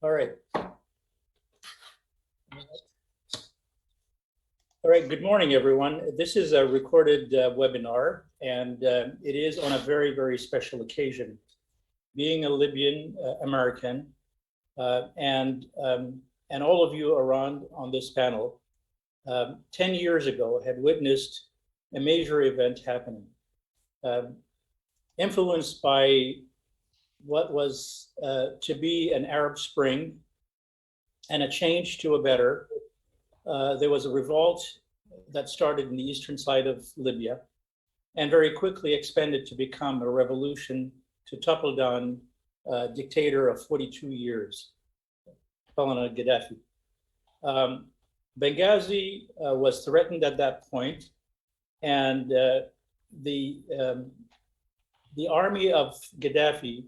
All right. All right, good morning, everyone. This is a recorded webinar, and it is on a very, very special occasion. Being a Libyan American, and all of you around on this panel, 10 years ago had witnessed a major event happening, influenced by what was to be an Arab Spring and a change to a better. There was a revolt that started in the eastern side of Libya and very quickly expanded to become a revolution to topple down a dictator of 42 years, Stefano Gaddafi. Benghazi was threatened at that point, and the army of Gaddafi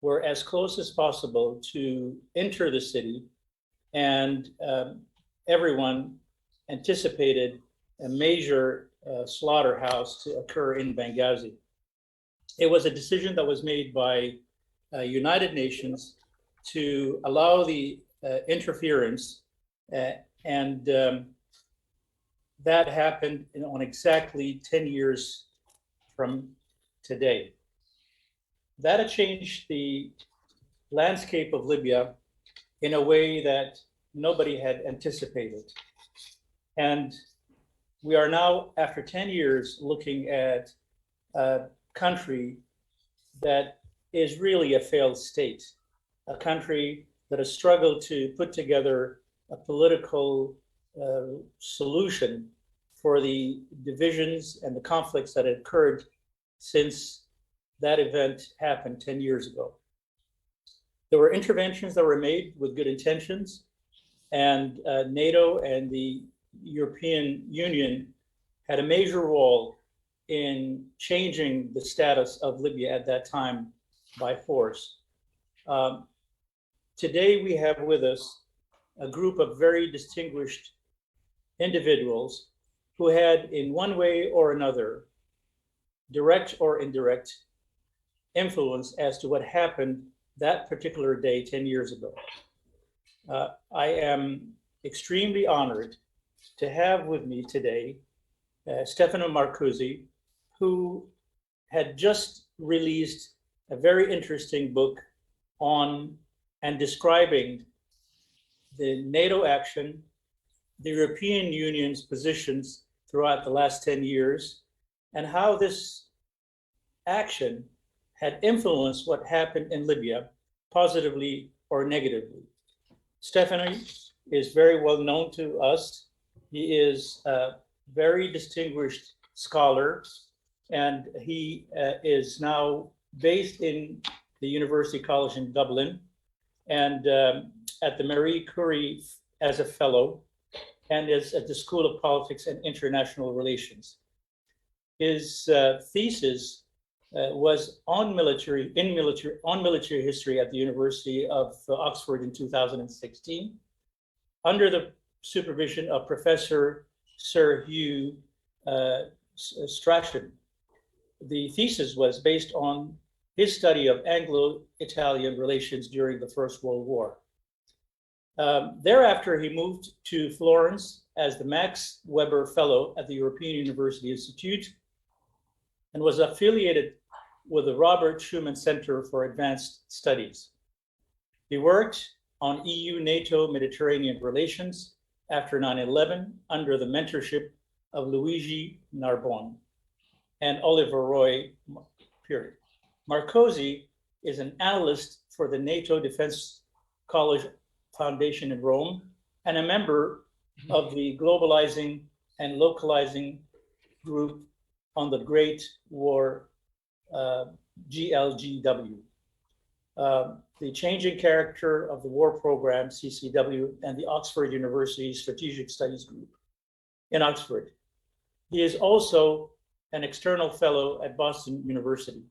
were as close as possible to enter the city, and everyone anticipated a major slaughterhouse to occur in Benghazi. It was a decision that was made by United Nations to allow the interference, and that happened on exactly 10 years from today. That had changed the landscape of Libya in a way that nobody had anticipated. And we are now, after 10 years, looking at a country that is really a failed state, a country that has struggled to put together a political solution for the divisions and the conflicts that had occurred since that event happened 10 years ago. There were interventions that were made with good intentions, and NATO and the European Union had a major role in changing the status of Libya at that time by force. Today we have with us a group of very distinguished individuals who had, in one way or another, direct or indirect, influence as to what happened that particular day 10 years ago. I am extremely honored to have with me today Stefano Marcuzzi, who had just released a very interesting book on and describing the NATO action, the European Union's positions throughout the last 10 years, and how this action had influenced what happened in Libya, positively or negatively. Stefano is very well known to us. He is a very distinguished scholar, and he is now based in the University College in Dublin and at the Marie Curie as a fellow, and is at the School of Politics and International Relations. His thesis was on military history at the University of Oxford in 2016, under the supervision of Professor Sir Hugh Strachan. The thesis was based on his study of Anglo-Italian relations during the First World War. Thereafter, he moved to Florence as the Max Weber Fellow at the European University Institute and was affiliated with the Robert Schuman Center for Advanced Studies. He worked on EU-NATO Mediterranean relations after 9/11 under the mentorship of Luigi Narbonne and Oliver Roy. Marcuzzi is an analyst for the NATO Defense College Foundation in Rome and a member of the Globalizing and Localizing Group on the Great War, GLGW. The Changing Character of the War Program, CCW, and the Oxford University Strategic Studies Group in Oxford. He is also an external fellow at Boston University.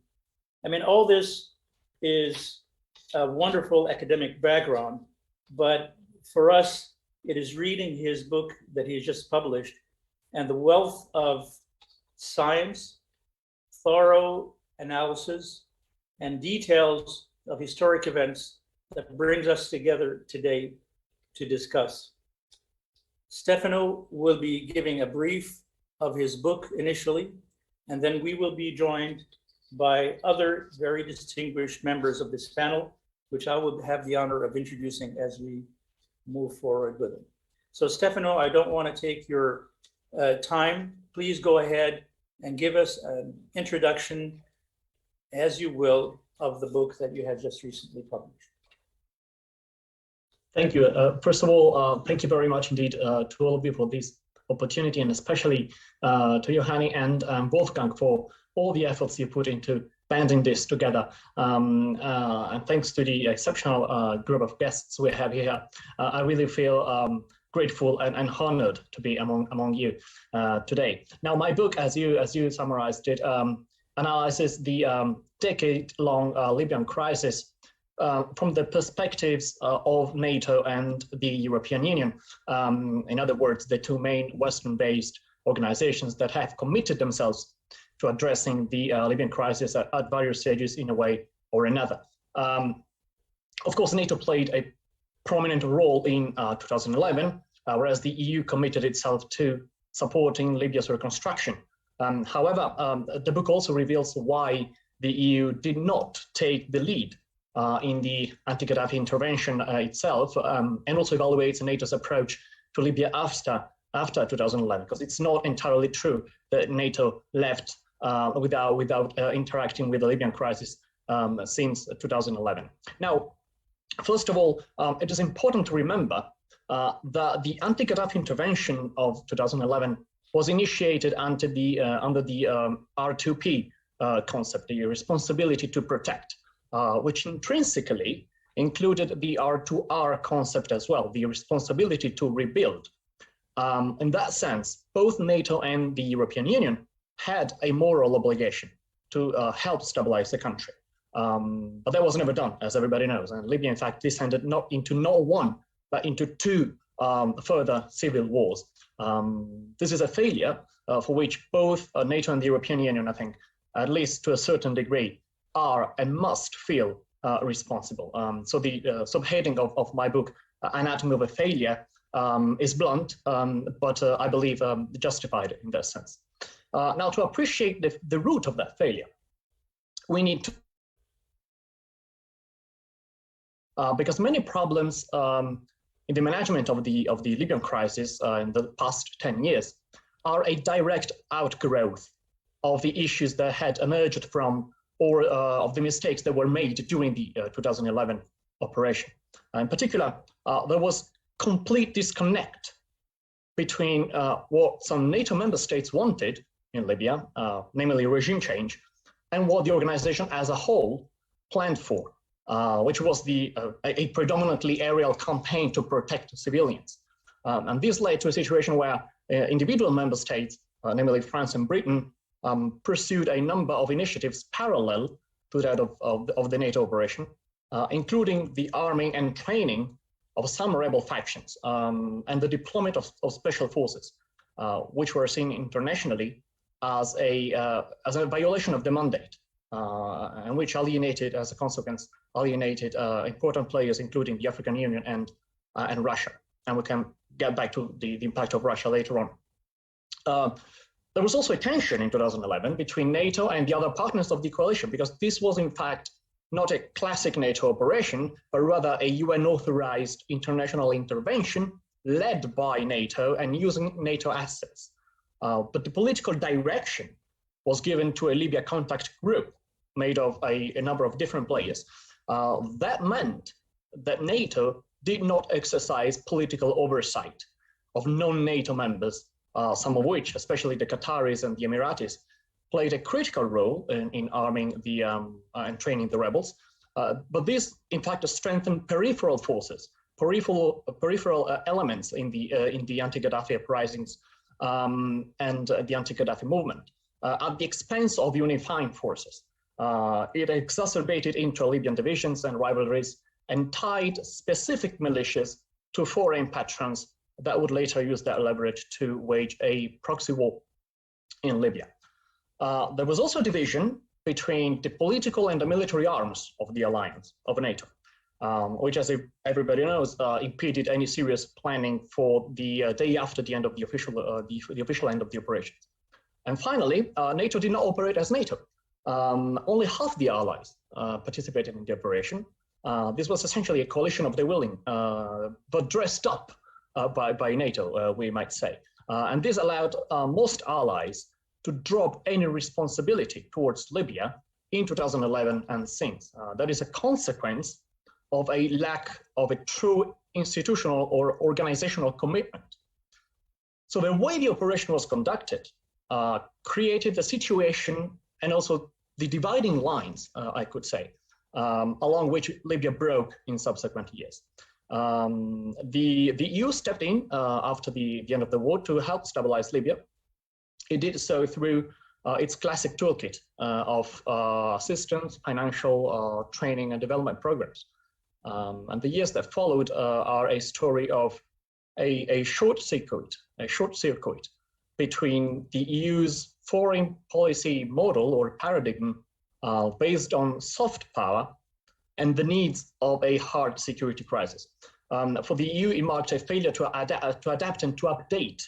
I mean, all this is a wonderful academic background, but for us, it is reading his book that he's just published and the wealth of science, thorough analysis, and details of historic events that brings us together today to discuss. Stefano will be giving a brief of his book initially, and then we will be joined by other very distinguished members of this panel, which I will have the honor of introducing as we move forward with it. So Stefano, I don't want to take your time. Please go ahead and give us an introduction, as you will, of the book that you have just recently published. Thank you. First of all, thank you very much indeed to all of you for this opportunity, and especially to Johanni and Wolfgang for all the efforts you put into banding this together. And thanks to the exceptional group of guests we have here, I really feel grateful and honored to be among you today. Now, my book, as you summarized it, analyzes the decade-long Libyan crisis from the perspectives of NATO and the European Union. In other words, the two main Western-based organizations that have committed themselves to addressing the Libyan crisis at various stages in a way or another. Of course, NATO played a prominent role in 2011, whereas the EU committed itself to supporting Libya's reconstruction. However, the book also reveals why the EU did not take the lead in the anti-Gaddafi intervention itself, and also evaluates NATO's approach to Libya after 2011, because it's not entirely true that NATO left without interacting with the Libyan crisis since 2011. Now, first of all, it is important to remember that the anti-Gaddafi intervention of 2011 was initiated under the R2P concept, the responsibility to protect, which intrinsically included the R2R concept as well, the responsibility to rebuild. In that sense, both NATO and the European Union had a moral obligation to help stabilize the country. But that was never done, as everybody knows. And Libya, in fact, descended not into one, but into two further civil wars. This is a failure for which both NATO and the European Union, I think, at least to a certain degree, are and must feel responsible. So the subheading of my book, Anatomy of a Failure, is blunt, but I believe justified in that sense. Now, to appreciate the root of that failure, we need to, because many problems in the management of the Libyan crisis in the past 10 years are a direct outgrowth of the issues that had emerged from or of the mistakes that were made during the 2011 operation. In particular, there was complete disconnect between what some NATO member states wanted in Libya, namely regime change, and what the organization as a whole planned for, which was a predominantly aerial campaign to protect civilians. And this led to a situation where individual member states, namely France and Britain, pursued a number of initiatives parallel to that of the NATO operation, including the arming and training of some rebel factions and the deployment of special forces, which were seen internationally as a violation of the mandate, and which alienated, as a consequence, important players, including the African Union and Russia. And we can get back to the impact of Russia later on. There was also a tension in 2011 between NATO and the other partners of the coalition, because this was in fact not a classic NATO operation, but rather a UN-authorized international intervention led by NATO and using NATO assets. But the political direction was given to a Libya contact group made of a number of different players. That meant that NATO did not exercise political oversight of non-NATO members, some of which, especially the Qataris and the Emiratis, played a critical role in arming and training the rebels. But this, in fact, strengthened peripheral forces, peripheral elements in the anti-Gaddafi uprisings and the anti-Gaddafi movement at the expense of unifying forces. It exacerbated intra-Libyan divisions and rivalries and tied specific militias to foreign patrons that would later use that leverage to wage a proxy war in Libya. There was also division between the political and the military arms of the alliance, of NATO. which, as everybody knows, impeded any serious planning for the day after the end of the official end of the operation. And finally, NATO did not operate as NATO. Only half the allies participated in the operation. This was essentially a coalition of the willing, but dressed up by NATO, we might say. And this allowed most allies to drop any responsibility towards Libya in 2011 and since. That is a consequence of a lack of a true institutional or organizational commitment. So the way the operation was conducted created the situation and also the dividing lines, I could say, along which Libya broke in subsequent years. The EU stepped in after the end of the war to help stabilize Libya. It did so through its classic toolkit of assistance, financial, training, and development programs. And the years that followed are a story of a short circuit between the EU's foreign policy model or paradigm based on soft power and the needs of a hard security crisis. For the EU, it marked a failure to adapt and to update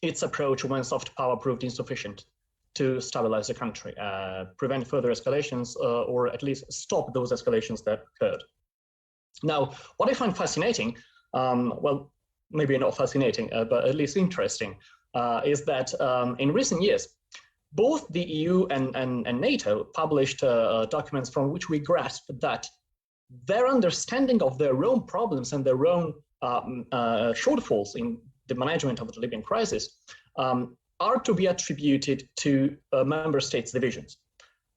its approach when soft power proved insufficient to stabilize the country, prevent further escalations, or at least stop those escalations that occurred. Now, what I find fascinating, well, maybe not fascinating, but at least interesting, is that in recent years, both the EU and NATO published documents from which we grasp that their understanding of their own problems and their own shortfalls in the management of the Libyan crisis are to be attributed to member states' divisions.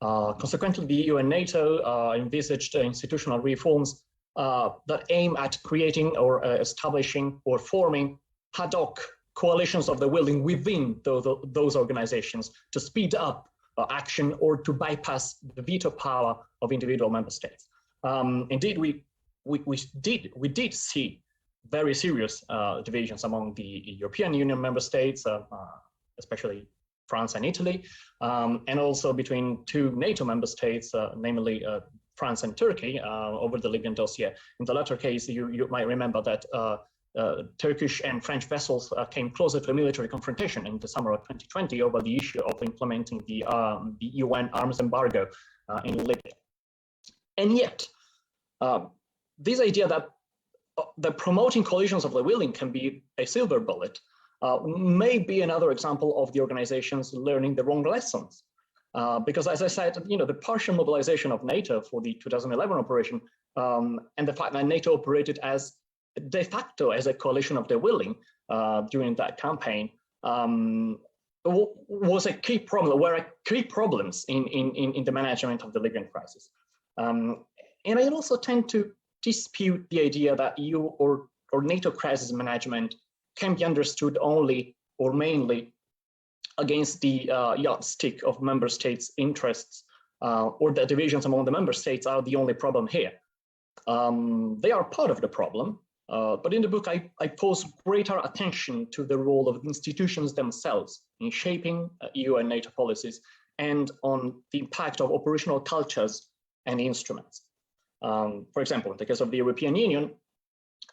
Consequently, the EU and NATO envisaged institutional reforms that aim at creating or establishing or forming ad hoc coalitions of the willing within those organizations to speed up action or to bypass the veto power of individual member states. Indeed, we did see very serious divisions among the European Union member states, especially France and Italy, and also between two NATO member states, namely France and Turkey, over the Libyan dossier. In the latter case, you might remember that Turkish and French vessels came closer to a military confrontation in the summer of 2020 over the issue of implementing the UN arms embargo in Libya. And yet, this idea that promoting coalitions of the willing can be a silver bullet may be another example of the organizations learning the wrong lessons. Because as I said, the partial mobilization of NATO for the 2011 operation and the fact that NATO operated as de facto as a coalition of the willing during that campaign was a key problem, were key problems in the management of the Libyan crisis. And I also tend to dispute the idea that EU or NATO crisis management can be understood only or mainly against the yardstick of member states' interests, or that divisions among the member states are the only problem here. They are part of the problem, but in the book I pose greater attention to the role of institutions themselves in shaping EU and NATO policies and on the impact of operational cultures and instruments. For example, in the case of the European Union,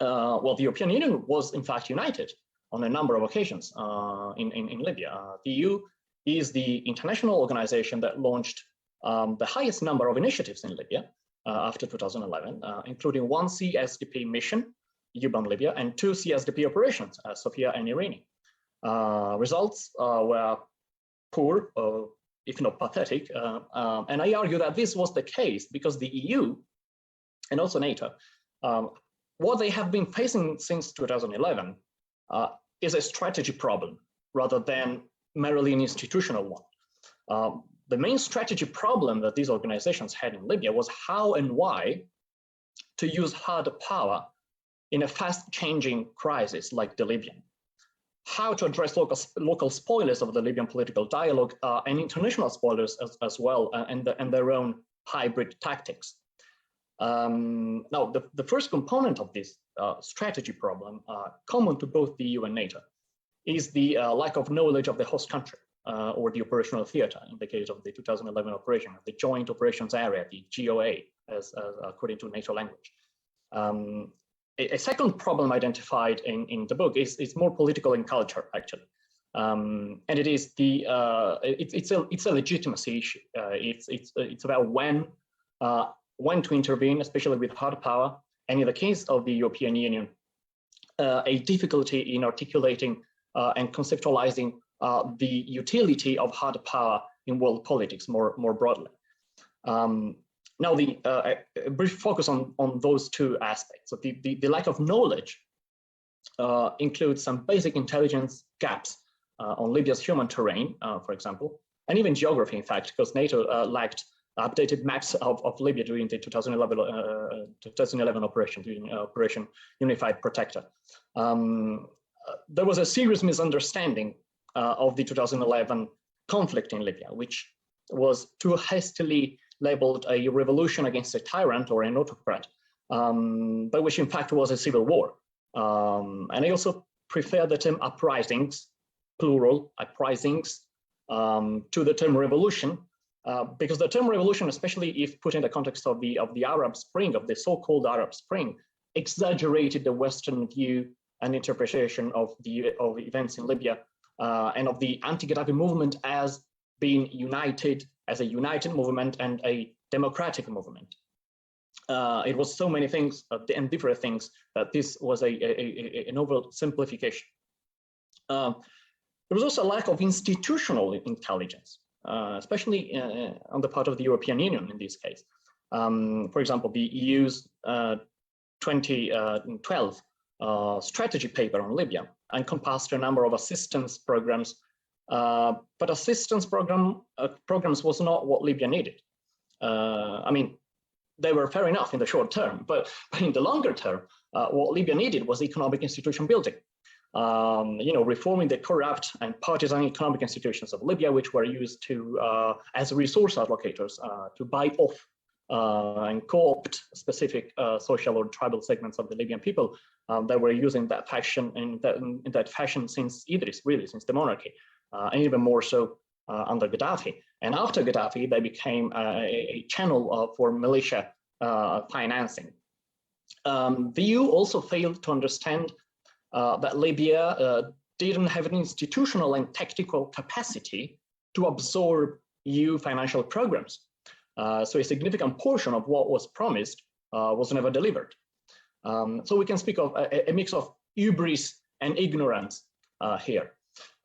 well, the European Union was in fact united on a number of occasions in Libya. The EU is the international organization that launched the highest number of initiatives in Libya after 2011, including one CSDP mission, UBAM Libya, and two CSDP operations, Sophia and Irene. Results were poor, if not pathetic, and I argue that this was the case because the EU and also NATO, what they have been facing since 2011 is a strategy problem rather than merely an institutional one. The main strategy problem that these organizations had in Libya was how and why to use hard power in a fast-changing crisis like the Libyan. How to address local spoilers of the Libyan political dialogue and international spoilers as well, and their own hybrid tactics. Now, the first component of this strategy problem, common to both the EU and NATO, is the lack of knowledge of the host country or the operational theater in the case of the 2011 operation, the Joint Operations Area, the GOA, as according to NATO language. A second problem identified in the book is more political in culture, actually. And it is it's a legitimacy issue. It's about when to intervene, especially with hard power. And in the case of the European Union, a difficulty in articulating and conceptualizing the utility of hard power in world politics more broadly. Now, a brief focus on those two aspects. So the lack of knowledge includes some basic intelligence gaps on Libya's human terrain, for example, and even geography, in fact, because NATO lacked updated maps of Libya during the 2011 operation, during Operation Unified Protector. There was a serious misunderstanding of the 2011 conflict in Libya, which was too hastily labeled a revolution against a tyrant or an autocrat, but which in fact was a civil war. And I also prefer the term uprisings, plural, uprisings, to the term revolution, because the term revolution, especially if put in the context of the Arab Spring, of the so-called Arab Spring, exaggerated the Western view and interpretation of events in Libya and of the anti-Gaddafi movement as being united, as a united movement and a democratic movement. It was so many things and different things that this was an oversimplification. There was also a lack of institutional intelligence, especially on the part of the European Union in this case. For example, the EU's 2012 strategy paper on Libya encompassed a number of assistance programs, but assistance programs was not what Libya needed. I mean, they were fair enough in the short term, but in the longer term, what Libya needed was economic institution building. Reforming the corrupt and partisan economic institutions of Libya, which were used to as resource allocators to buy off and co-opt specific social or tribal segments of the Libyan people that were using that fashion in that fashion since Idris, really, since the monarchy, and even more so under Gaddafi. And after Gaddafi, they became a channel for militia financing. The EU also failed to understand that Libya didn't have an institutional and tactical capacity to absorb EU financial programs. So a significant portion of what was promised was never delivered. So we can speak of a mix of hubris and ignorance here.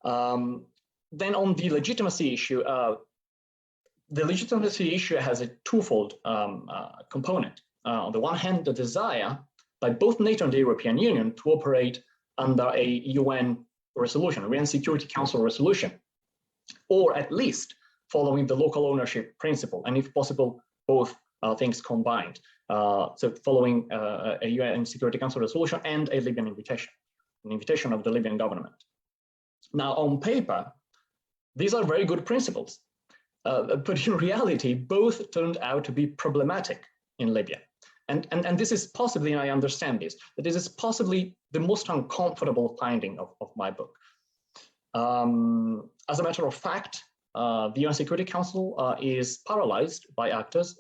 Then on the legitimacy issue has a twofold component. On the one hand, the desire by both NATO and the European Union to operate under a UN resolution, a UN Security Council resolution, or at least following the local ownership principle, and if possible, both things combined. So following a UN Security Council resolution and a Libyan invitation, an invitation of the Libyan government. Now, on paper, these are very good principles, but in reality, both turned out to be problematic in Libya. And this is possibly, and I understand this, but this is possibly the most uncomfortable finding of my book. As a matter of fact, the UN Security Council is paralyzed by actors,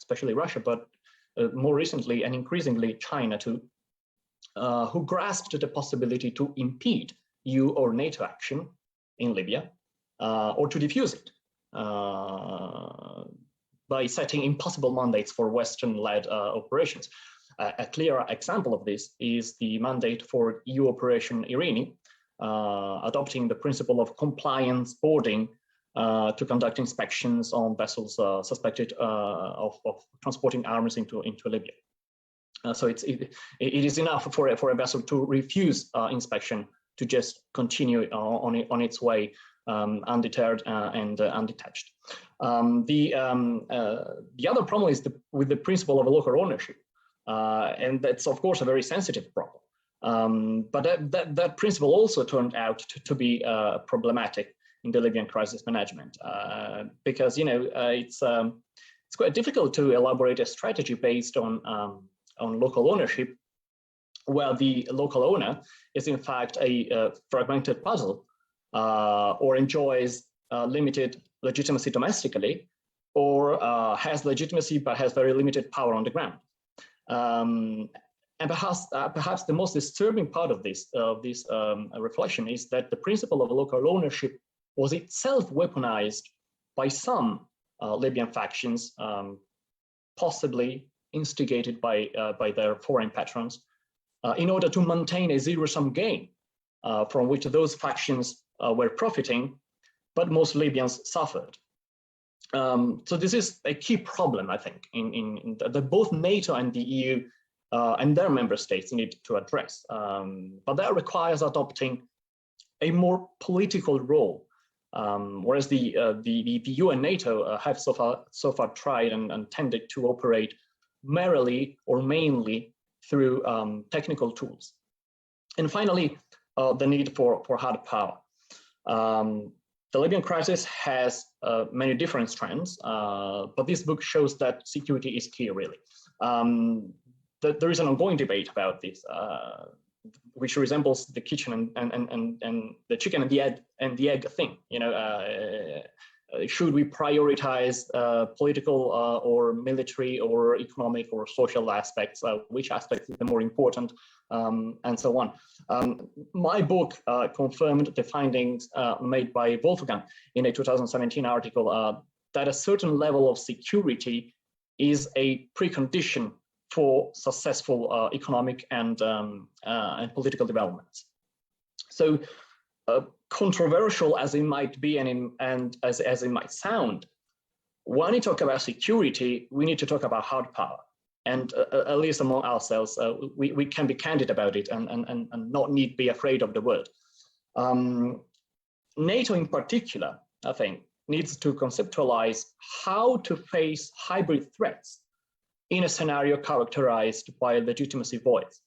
especially Russia, but more recently and increasingly China too, who grasped the possibility to impede EU or NATO action in Libya or to defuse it by setting impossible mandates for Western-led operations. A clear example of this is the mandate for EU Operation Irini, adopting the principle of compliance boarding to conduct inspections on vessels suspected of transporting arms into Libya. So it is enough for a vessel to refuse inspection to just continue on its way undeterred and undetached. The other problem is with the principle of local ownership, and that's of course a very sensitive problem. But that principle also turned out to be problematic in the Libyan crisis management, because it's quite difficult to elaborate a strategy based on local ownership, where the local owner is in fact a fragmented puzzle, or enjoys limited legitimacy domestically, or has legitimacy but has very limited power on the ground. And perhaps the most disturbing part of this reflection is that the principle of local ownership was itself weaponized by some Libyan factions, possibly instigated by their foreign patrons, in order to maintain a zero-sum game from which those factions were profiting, but most Libyans suffered. So this is a key problem, I think, in that both NATO and the EU and their member states need to address. But that requires adopting a more political role, whereas the EU and NATO have so far tried and tended to operate merely or mainly through technical tools. And finally, the need for hard power. The Libyan crisis has many different strands, but this book shows that security is key, really. There is an ongoing debate about this, which resembles the kitchen and the chicken and the egg thing. You know, should we prioritize political or military or economic or social aspects? Which aspect is the more important, and so on. My book confirmed the findings made by Wolfgang in a 2017 article that a certain level of security is a precondition for successful economic and political developments. So, controversial as it might be and as it might sound, when we talk about security, we need to talk about hard power. And at least among ourselves, we can be candid about it and not need be afraid of the word. NATO in particular, I think, needs to conceptualize how to face hybrid threats in a scenario characterized by legitimacy voids.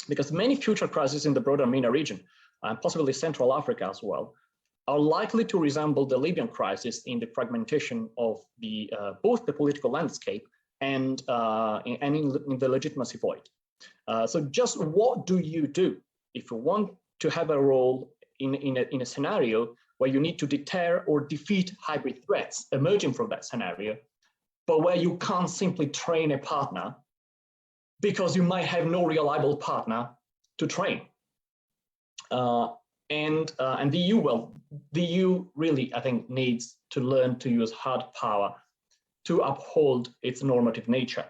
Because many future crises in the broader MENA region, and possibly Central Africa as well, are likely to resemble the Libyan crisis in the fragmentation of both the political landscape and in the legitimacy void. So just what do you do if you want to have a role in a scenario where you need to deter or defeat hybrid threats emerging from that scenario, but where you can't simply train a partner because you might have no reliable partner to train? And the EU, well, the EU really, I think, needs to learn to use hard power to uphold its normative nature,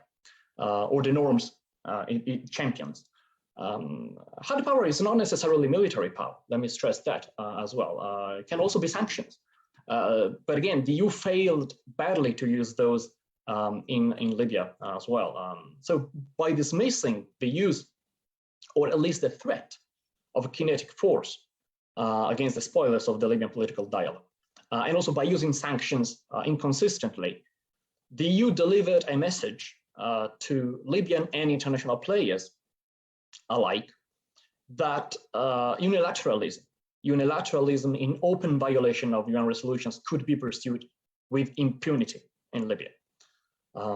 or the norms it champions. Hard power is not necessarily military power. Let me stress that as well. It can also be sanctions. But again, the EU failed badly to use those in Libya as well. So by dismissing the use, or at least the threat, of a kinetic force against the spoilers of the Libyan political dialogue, and also by using sanctions inconsistently, the EU delivered a message to Libyan and international players alike that unilateralism in open violation of UN resolutions could be pursued with impunity in Libya.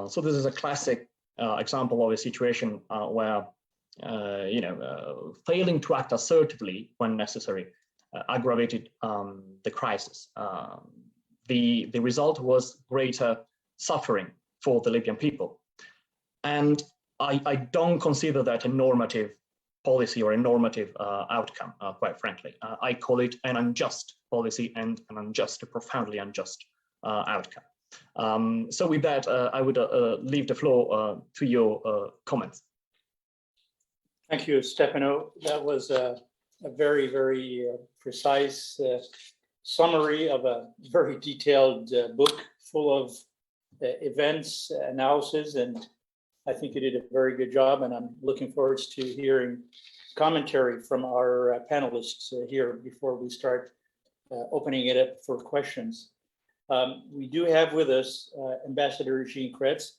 So this is a classic example of a situation where failing to act assertively when necessary aggravated the crisis. The result was greater suffering for the Libyan people. And I don't consider that a normative policy or a normative outcome, quite frankly. I call it an unjust policy and a profoundly unjust outcome. So with that, I would leave the floor to your comments. Thank you, Stefano. That was a very, very precise summary of a very detailed book full of events, analysis, and I think you did a very good job, and I'm looking forward to hearing commentary from our panelists here before we start opening it up for questions. We do have with us Ambassador Jean Kretz,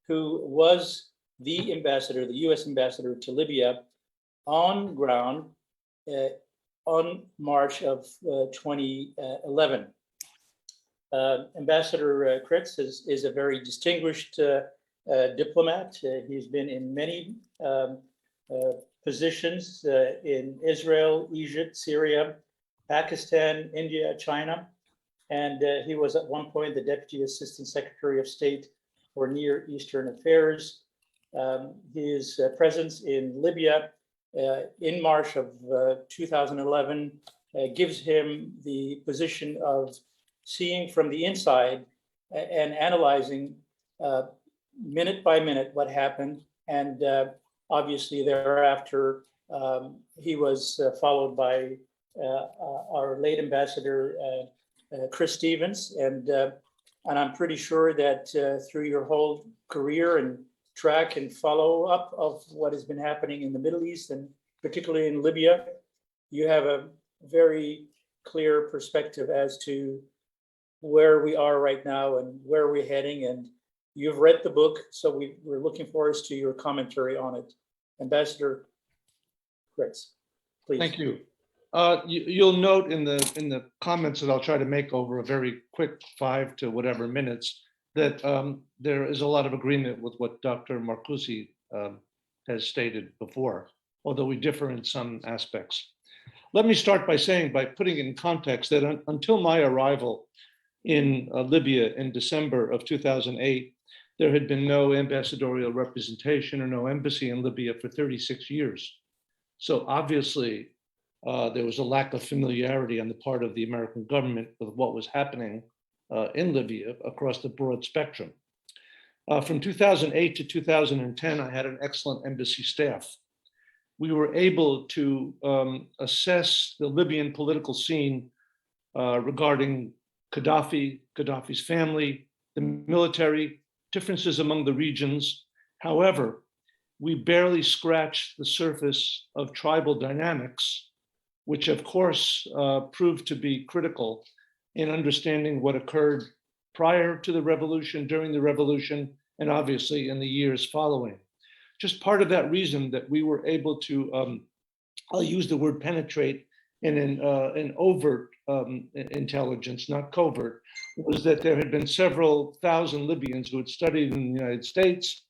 who was the ambassador, the US ambassador to Libya on ground on March of 2011. Ambassador Kretz is a very distinguished diplomat. He's been in many positions in Israel, Egypt, Syria, Pakistan, India, China. and he was at one point the Deputy Assistant Secretary of State for Near Eastern Affairs. His presence in Libya in March of 2011 gives him the position of seeing from the inside and analyzing minute by minute what happened. And obviously thereafter, he was followed by our late ambassador, Chris Stevens. And I'm pretty sure that through your whole career and track and follow up of what has been happening in the Middle East, and particularly in Libya, you have a very clear perspective as to where we are right now and where we're heading. And you've read the book, so we're looking forward to your commentary on it. Ambassador Chris, please. Thank you. You'll note in the comments that I'll try to make over a very quick 5 to whatever minutes that there is a lot of agreement with what Dr. Marcuzzi has stated before, although we differ in some aspects. Let me start by saying, by putting it in context, that until my arrival in Libya in December of 2008, there had been no ambassadorial representation or no embassy in Libya for 36 years. So obviously, there was a lack of familiarity on the part of the American government with what was happening in Libya across the broad spectrum. From 2008 to 2010, I had an excellent embassy staff. We were able to assess the Libyan political scene regarding Gaddafi, Gaddafi's family, the military, differences among the regions. However, we barely scratched the surface of tribal dynamics, which of course proved to be critical in understanding what occurred prior to the revolution, during the revolution, and obviously in the years following. Just part of that reason that we were able to, I'll use the word penetrate in an overt intelligence, not covert, was that there had been several thousand Libyans who had studied in the United States.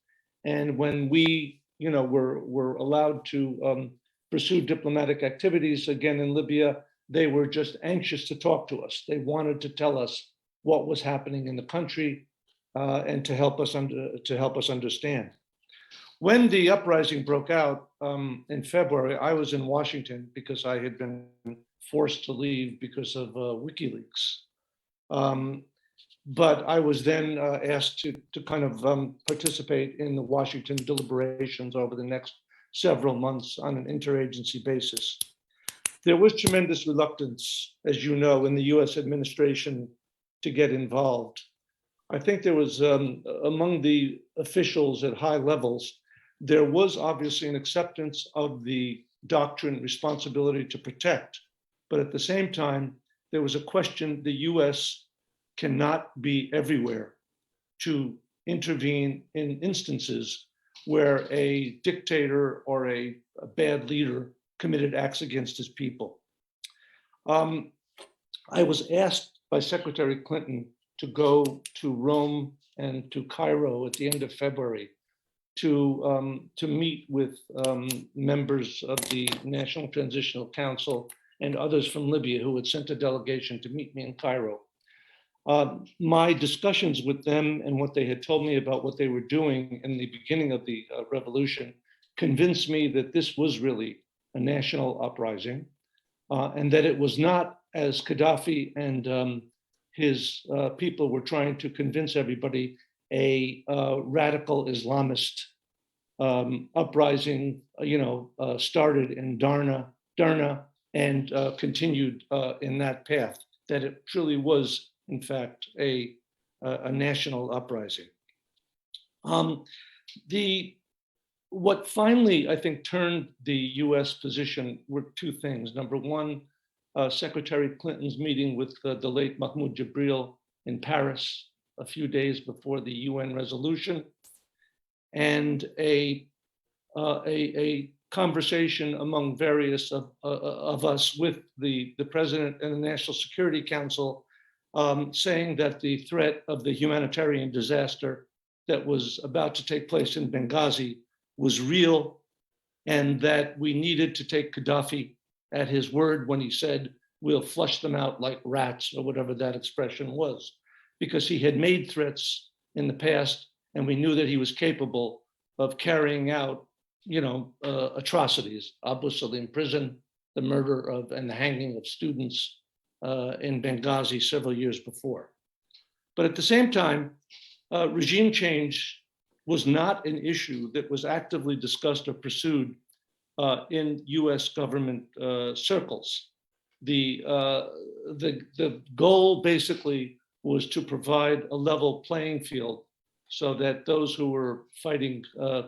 And when we, were allowed to pursue diplomatic activities again in Libya, they were just anxious to talk to us. They wanted to tell us what was happening in the country and to help us understand. When the uprising broke out in February, I was in Washington because I had been forced to leave because of WikiLeaks. But I was then asked to kind of participate in the Washington deliberations over the next several months on an interagency basis. There was tremendous reluctance, as you know, in the US administration to get involved. I think there was, among the officials at high levels, there was obviously an acceptance of the doctrine, responsibility to protect. But at the same time, there was a question: the US cannot be everywhere to intervene in instances where a dictator or a bad leader committed acts against his people. I was asked by Secretary Clinton to go to Rome and to Cairo at the end of February to meet with members of the National Transitional Council and others from Libya who had sent a delegation to meet me in Cairo. My discussions with them and what they had told me about what they were doing in the beginning of the revolution convinced me that this was really a national uprising, and that it was not, as Gaddafi and his people were trying to convince everybody, a radical Islamist uprising, started in Darna and continued in that path, that it truly was, in fact, a national uprising. What finally, I think, turned the US position were two things. Number one, Secretary Clinton's meeting with the late Mahmoud Jibril in Paris a few days before the UN resolution, and a conversation among various of us with the President and the National Security Council, saying that the threat of the humanitarian disaster that was about to take place in Benghazi was real, and that we needed to take Gaddafi at his word when he said we'll flush them out like rats, or whatever that expression was, because he had made threats in the past, and we knew that he was capable of carrying out, atrocities. Abu Salim prison, the murder of and the hanging of students in Benghazi several years before. But at the same time, regime change was not an issue that was actively discussed or pursued in U.S. government circles. The goal basically was to provide a level playing field so that those who were fighting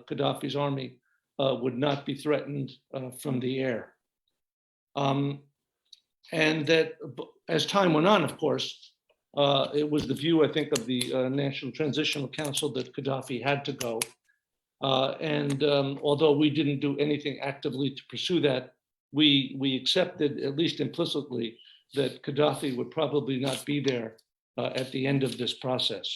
Gaddafi's army would not be threatened from the air. And that as time went on, of course, it was the view, I think, of the National Transitional Council that Gaddafi had to go. And although we didn't do anything actively to pursue that, we accepted, at least implicitly, that Gaddafi would probably not be there at the end of this process.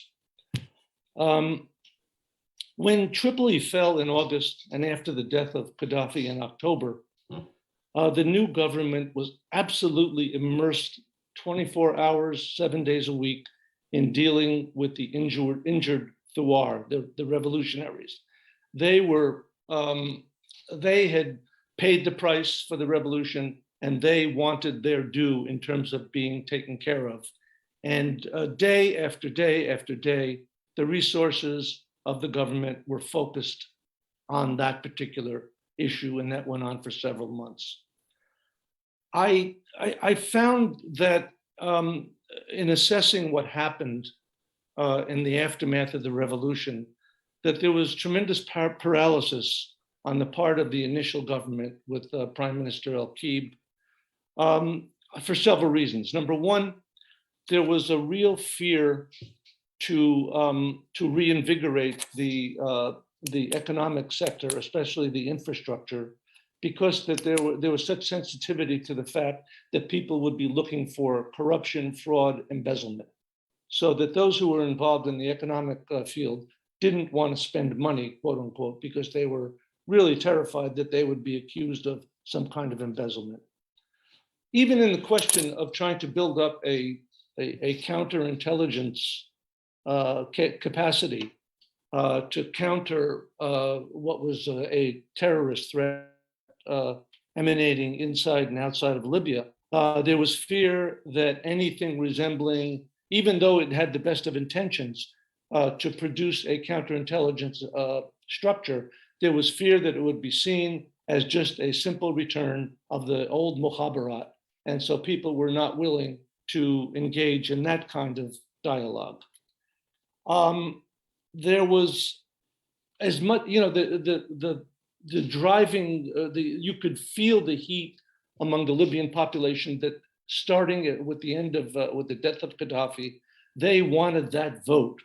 When Tripoli fell in August and after the death of Gaddafi in October, the new government was absolutely immersed 24 hours, 7 days a week in dealing with the injured Thawar, the revolutionaries. They had paid the price for the revolution, and they wanted their due in terms of being taken care of. And day after day after day, the resources of the government were focused on that particular issue, and that went on for several months. I found that in assessing what happened in the aftermath of the revolution, that there was tremendous paralysis on the part of the initial government with Prime Minister El-Kib for several reasons. Number one, there was a real fear to reinvigorate the economic sector, especially the infrastructure, because that there was such sensitivity to the fact that people would be looking for corruption, fraud, embezzlement. So that those who were involved in the economic field didn't want to spend money, quote unquote, because they were really terrified that they would be accused of some kind of embezzlement. Even in the question of trying to build up a counterintelligence capacity to counter what was a terrorist threat emanating inside and outside of Libya, there was fear that anything resembling, even though it had the best of intentions to produce a counterintelligence structure, there was fear that it would be seen as just a simple return of the old mukhabarat. And so people were not willing to engage in that kind of dialogue. There was as much, the driving, you could feel the heat among the Libyan population that starting with the end of, with the death of Gaddafi, they wanted that vote.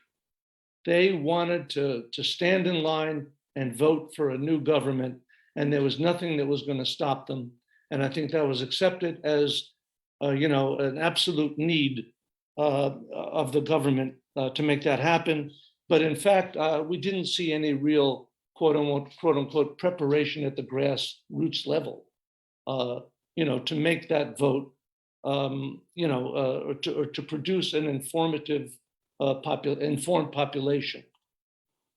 They wanted to stand in line and vote for a new government, and there was nothing that was going to stop them. And I think that was accepted as, an absolute need of the government to make that happen. But in fact, we didn't see any real quote unquote preparation at the grassroots level, to make that vote, or to produce an informed population.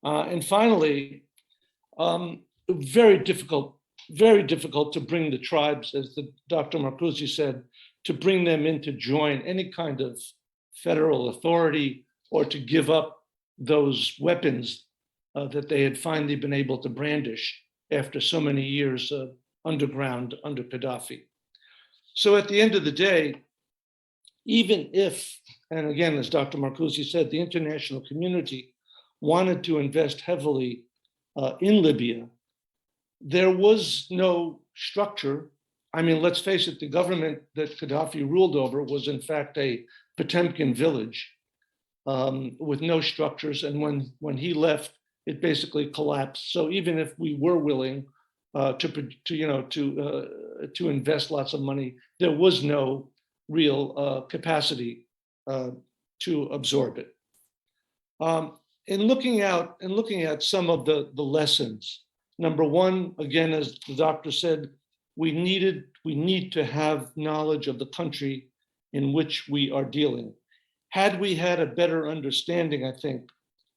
And finally, very difficult to bring the tribes, as Dr. Marcuzzi said, to bring them in to join any kind of federal authority or to give up those weapons that they had finally been able to brandish after so many years underground under Gaddafi. So at the end of the day, even if, and again, as Dr. Marcuzzi said, the international community wanted to invest heavily in Libya, there was no structure. I mean, let's face it, the government that Gaddafi ruled over was in fact a Potemkin village with no structures. And when he left, it basically collapsed. So even if we were willing to invest lots of money, there was no real capacity to absorb it. In looking at some of the lessons, number one, again, as the doctor said, we need to have knowledge of the country in which we are dealing. Had we had a better understanding, I think,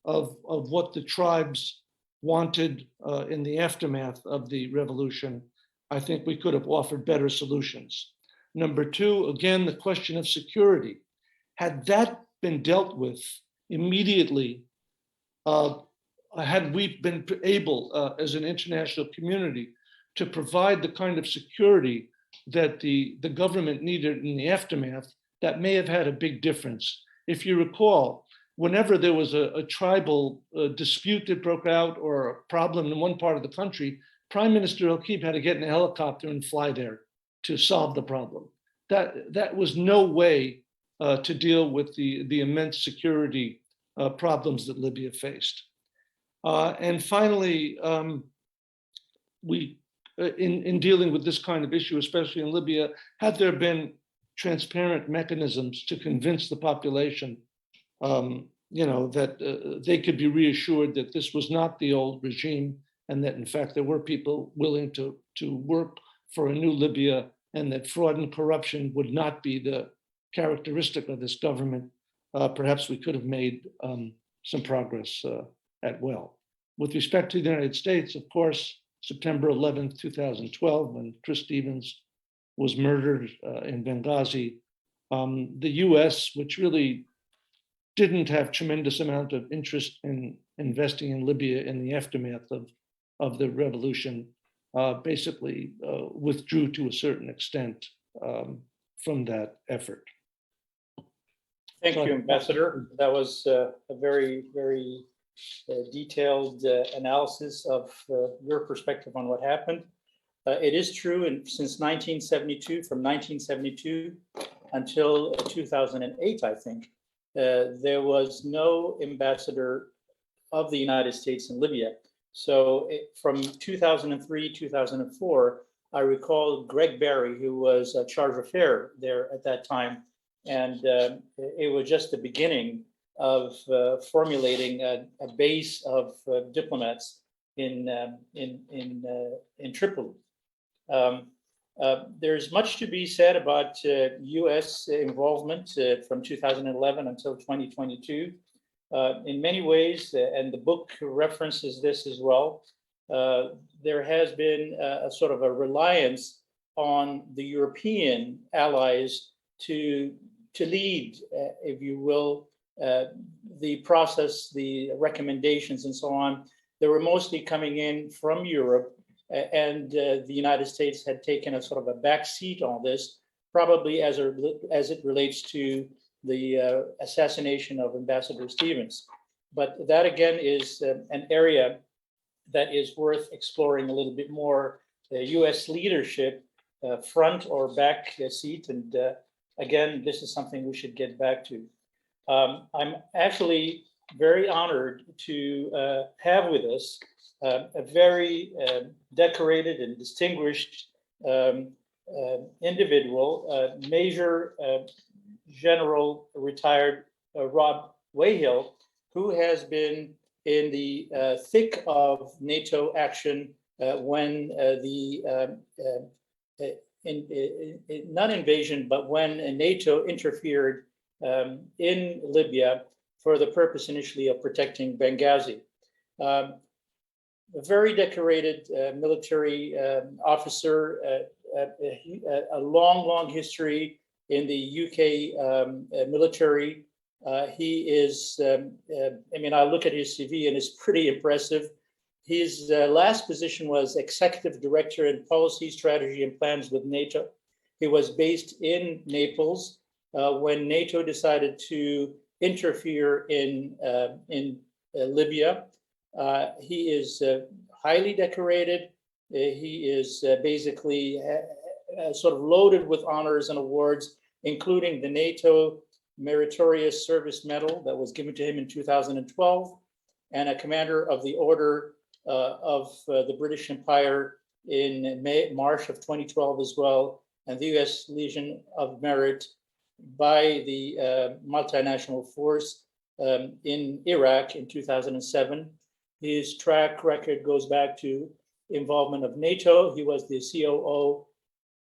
of what the tribes wanted in the aftermath of the revolution, I think we could have offered better solutions. Number two, again, the question of security. Had that been dealt with immediately, had we been able as an international community to provide the kind of security that the government needed in the aftermath, that may have had a big difference. If you recall, whenever there was a tribal dispute that broke out or a problem in one part of the country, Prime Minister O'Keefe had to get in a helicopter and fly there to solve the problem. That was no way to deal with the immense security problems that Libya faced. And finally, in dealing with this kind of issue, especially in Libya, had there been transparent mechanisms to convince the population, that they could be reassured that this was not the old regime, and that in fact there were people willing to work for a new Libya, and that fraud and corruption would not be the characteristic of this government, perhaps we could have made some progress at will. With respect to the United States, of course, September 11th, 2012, when Chris Stevens was murdered in Benghazi, the US, which really didn't have tremendous amount of interest in investing in Libya in the aftermath of the revolution, basically withdrew to a certain extent from that effort. Thank you, Ambassador. That was a very, very detailed analysis of your perspective on what happened. It is true, and since 1972, from 1972 until 2008, I think, there was no ambassador of the United States in Libya. So from 2003, 2004, I recall Greg Barry, who was charge d'affaires there at that time, and it was just the beginning of formulating a base of diplomats in Tripoli. There's much to be said about U.S. involvement from 2011 until 2022. In many ways, and the book references this as well, there has been a sort of a reliance on the European allies to lead, if you will, the process, the recommendations, and so on. They were mostly coming in from Europe, and the United States had taken a sort of a back seat on this, probably as it relates to the assassination of Ambassador Stevens. But that again is an area that is worth exploring a little bit more. The US leadership, front or back seat, and again, this is something we should get back to. I'm actually very honored to have with us a very decorated and distinguished individual, Major General retired Rob Wayhill, who has been in the thick of NATO action when not invasion, but when NATO interfered in Libya for the purpose initially of protecting Benghazi. A very decorated military officer, a long history in the UK military. He is, I look at his CV and it's pretty impressive. His last position was Executive Director in Policy, Strategy and Plans with NATO. He was based in Naples when NATO decided to interfere in Libya. He is highly decorated. He is basically sort of loaded with honors and awards, including the NATO Meritorious Service Medal that was given to him in 2012, and a Commander of the Order of the British Empire in March of 2012 as well, and the US Legion of Merit by the multinational force in Iraq in 2007. His track record goes back to involvement of NATO. He was the COO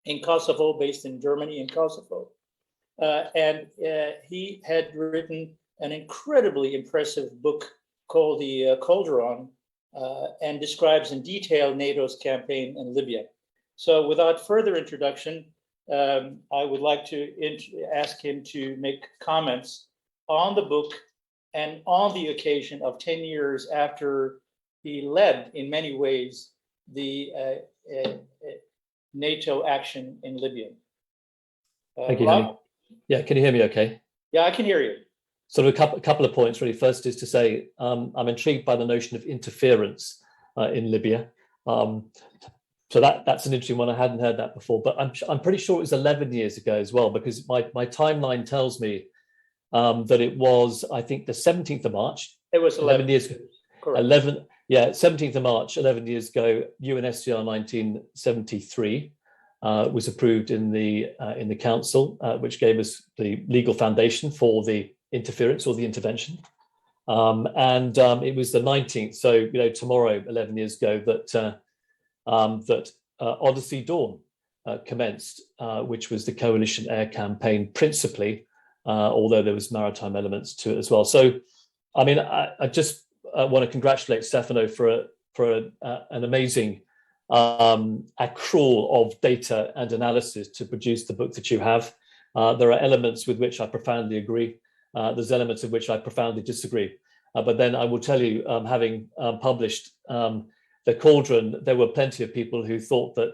in Kosovo, based in Germany in Kosovo. And he had written an incredibly impressive book called The Calderon, and describes in detail NATO's campaign in Libya. So without further introduction, I would like to ask him to make comments on the book and on the occasion of 10 years after he led, in many ways, the NATO action in Libya. Thank you, Henry. Yeah, can you hear me okay? Yeah, I can hear you. Sort of a couple of points, really. First is to say I'm intrigued by the notion of interference in Libya. So that's an interesting one. I hadn't heard that before, but I'm pretty sure it was 11 years ago as well, because my timeline tells me that it was, I think, the 17th of March. It was 11 years ago. Correct. 17th of March, 11 years ago, UNSCR 1973 was approved in the council, which gave us the legal foundation for the interference or the intervention. It was the 19th, so tomorrow, 11 years ago, that Odyssey Dawn commenced, which was the coalition air campaign principally, although there was maritime elements to it as well. So, I mean, I just want to congratulate Stefano for an amazing accrual of data and analysis to produce the book that you have. There are elements with which I profoundly agree. There's elements of which I profoundly disagree. But then I will tell you, having published The Cauldron, there were plenty of people who thought that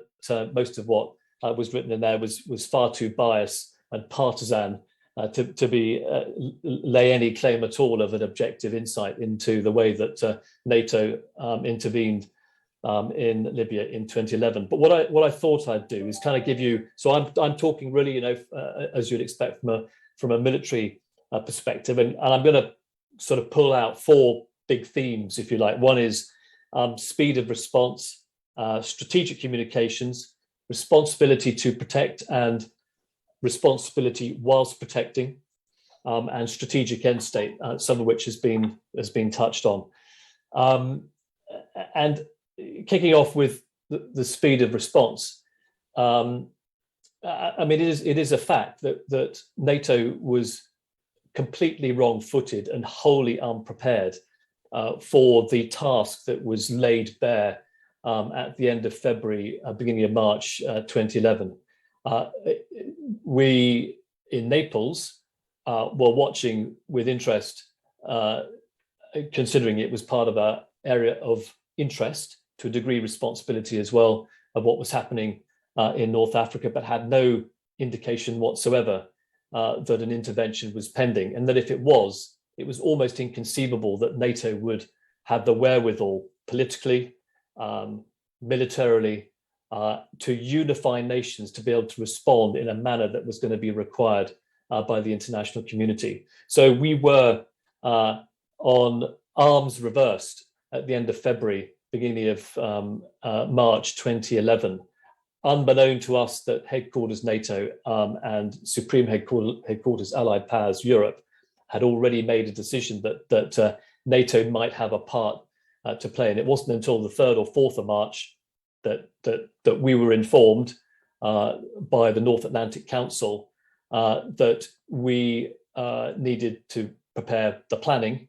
most of what was written in there was far too biased and partisan to lay any claim at all of an objective insight into the way that NATO intervened in Libya in 2011. But what I thought I'd do is kind of give you. So I'm talking really, as you'd expect from a military perspective, and I'm going to sort of pull out four big themes, if you like. One is speed of response, strategic communications, responsibility to protect and responsibility whilst protecting, and strategic end state, some of which has been touched on. And kicking off with the speed of response, I mean, it is a fact that NATO was completely wrong-footed and wholly unprepared for the task that was laid bare at the end of February, beginning of March 2011. We in Naples were watching with interest, considering it was part of our area of interest, to a degree responsibility as well, of what was happening in North Africa, but had no indication whatsoever that an intervention was pending, and that if it was almost inconceivable that NATO would have the wherewithal politically, militarily, to unify nations to be able to respond in a manner that was going to be required by the international community. So we were on arms reversed at the end of February, beginning of March 2011, unbeknown to us that headquarters NATO and Supreme Headquarters Allied Powers Europe had already made a decision that NATO might have a part to play. And it wasn't until the 3rd or 4th of March that we were informed by the North Atlantic Council that we needed to prepare the planning,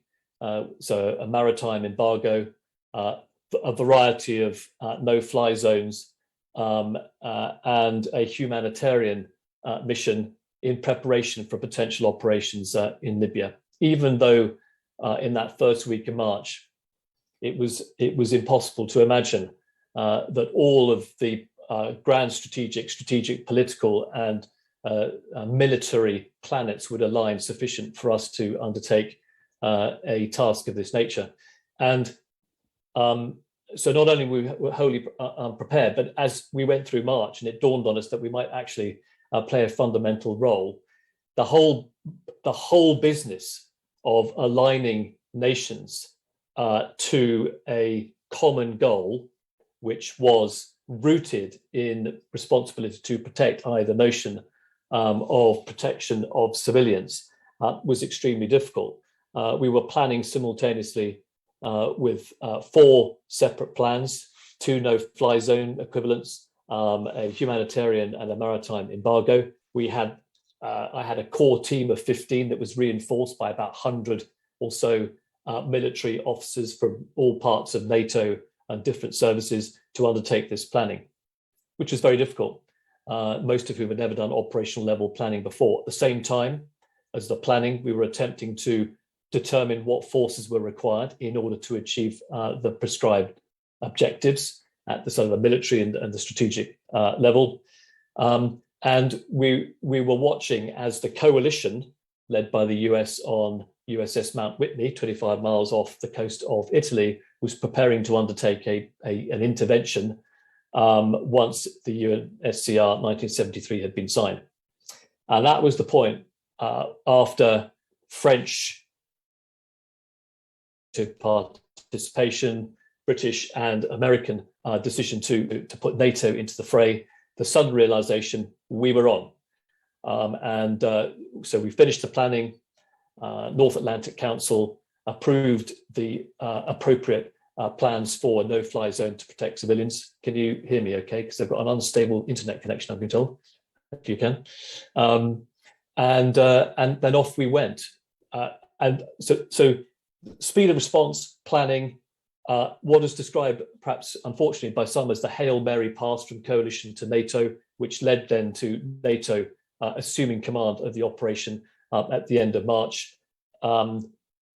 so a maritime embargo, a variety of no-fly zones, and a humanitarian mission in preparation for potential operations in Libya. Even though in that first week of March, it was impossible to imagine that all of the grand strategic, political, and military planets would align sufficient for us to undertake a task of this nature. And so not only were we wholly unprepared, but as we went through March and it dawned on us that we might actually play a fundamental role, the whole business of aligning nations to a common goal, which was rooted in responsibility to protect, i.e. the notion of protection of civilians, was extremely difficult. We were planning simultaneously with 4 separate plans, 2 no-fly zone equivalents, a humanitarian and a maritime embargo. We had I had a core team of 15 that was reinforced by about 100 or so military officers from all parts of NATO and different services to undertake this planning, which was very difficult. Most of whom had never done operational level planning before. At the same time as the planning, we were attempting to determine what forces were required in order to achieve the prescribed objectives at the sort of the military and the strategic level. And we were watching as the coalition led by the US on USS Mount Whitney, 25 miles off the coast of Italy, was preparing to undertake an intervention once the UNSCR 1973 had been signed. And that was the point after French participation, British and American decision to put NATO into the fray, the sudden realization we were on. So we finished the planning. North Atlantic Council approved the appropriate plans for a no-fly zone to protect civilians. Can you hear me okay? Because I've got an unstable internet connection, I've been told. If you can. And then off we went. And so speed of response, planning, what is described perhaps unfortunately by some as the Hail Mary pass from coalition to NATO, which led then to NATO assuming command of the operation at the end of March.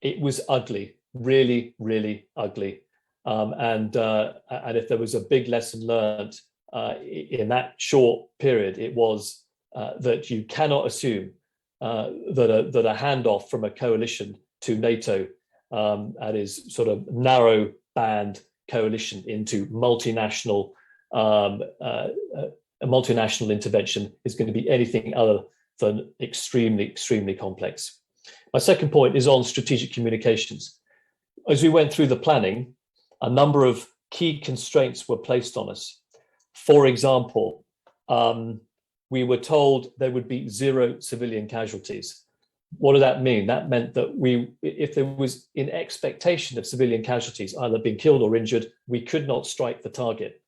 It was ugly, really, really ugly. And if there was a big lesson learned in that short period, it was that you cannot assume that a handoff from a coalition to NATO, that is sort of narrow band coalition into multinational a multinational intervention is going to be anything other than extremely, extremely complex. My second point is on strategic communications. As we went through the planning, a number of key constraints were placed on us. For example, we were told there would be 0 civilian casualties. What did that mean? That meant that if there was in expectation of civilian casualties, either being killed or injured, we could not strike the target.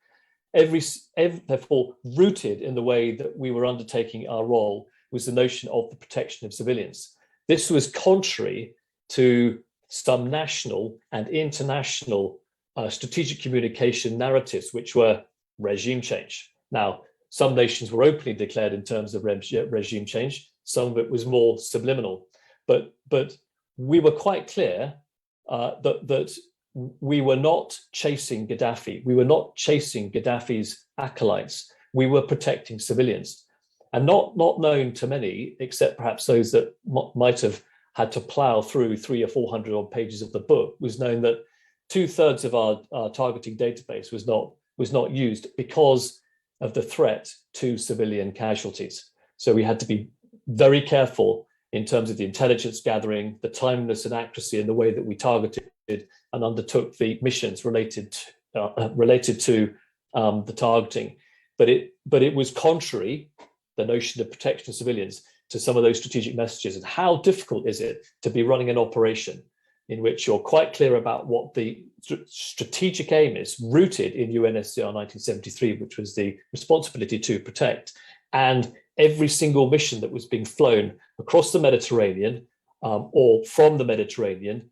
Therefore, rooted in the way that we were undertaking our role was the notion of the protection of civilians. This was contrary to some national and international strategic communication narratives, which were regime change. Now, some nations were openly declared in terms of regime change. Some of it was more subliminal, but we were quite clear that we were not chasing Gaddafi. We were not chasing Gaddafi's acolytes. We were protecting civilians. And not known to many, except perhaps those that might have had to plow through 300 or 400 odd pages of the book, was known that 2/3 of our targeting database was not used because of the threat to civilian casualties. So we had to be very careful in terms of the intelligence gathering, the timeliness and accuracy in the way that we targeted and undertook the missions related to the targeting. But it was contrary, the notion of protection of civilians, to some of those strategic messages. And how difficult is it to be running an operation in which you're quite clear about what the strategic aim is, rooted in UNSCR 1973, which was the responsibility to protect, and every single mission that was being flown across the Mediterranean or from the Mediterranean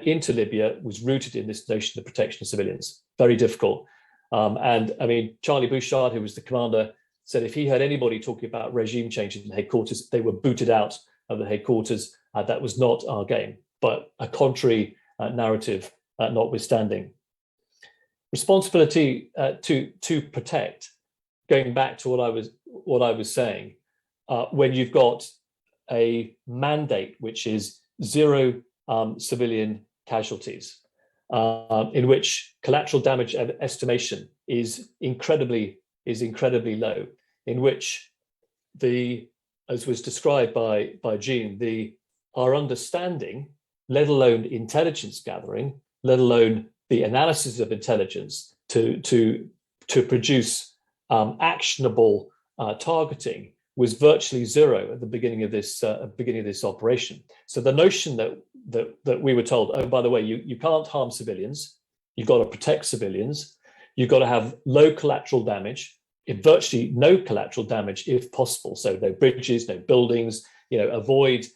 into Libya was rooted in this notion of protection of civilians. Very difficult. And I mean, Charlie Bouchard, who was the commander, said if he heard anybody talking about regime change in the headquarters, they were booted out of the headquarters. That was not our game, but a contrary narrative notwithstanding. Responsibility to protect, going back to what I was saying, when you've got a mandate which is 0 civilian casualties, in which collateral damage estimation is incredibly low, in which as was described by Jean, our understanding, let alone intelligence gathering, let alone the analysis of intelligence to produce actionable targeting, was virtually 0 at the beginning of this operation. So the notion that we were told, oh, by the way, you can't harm civilians, you've got to protect civilians, you've got to have low collateral damage, virtually no collateral damage if possible. So no bridges, no buildings, avoid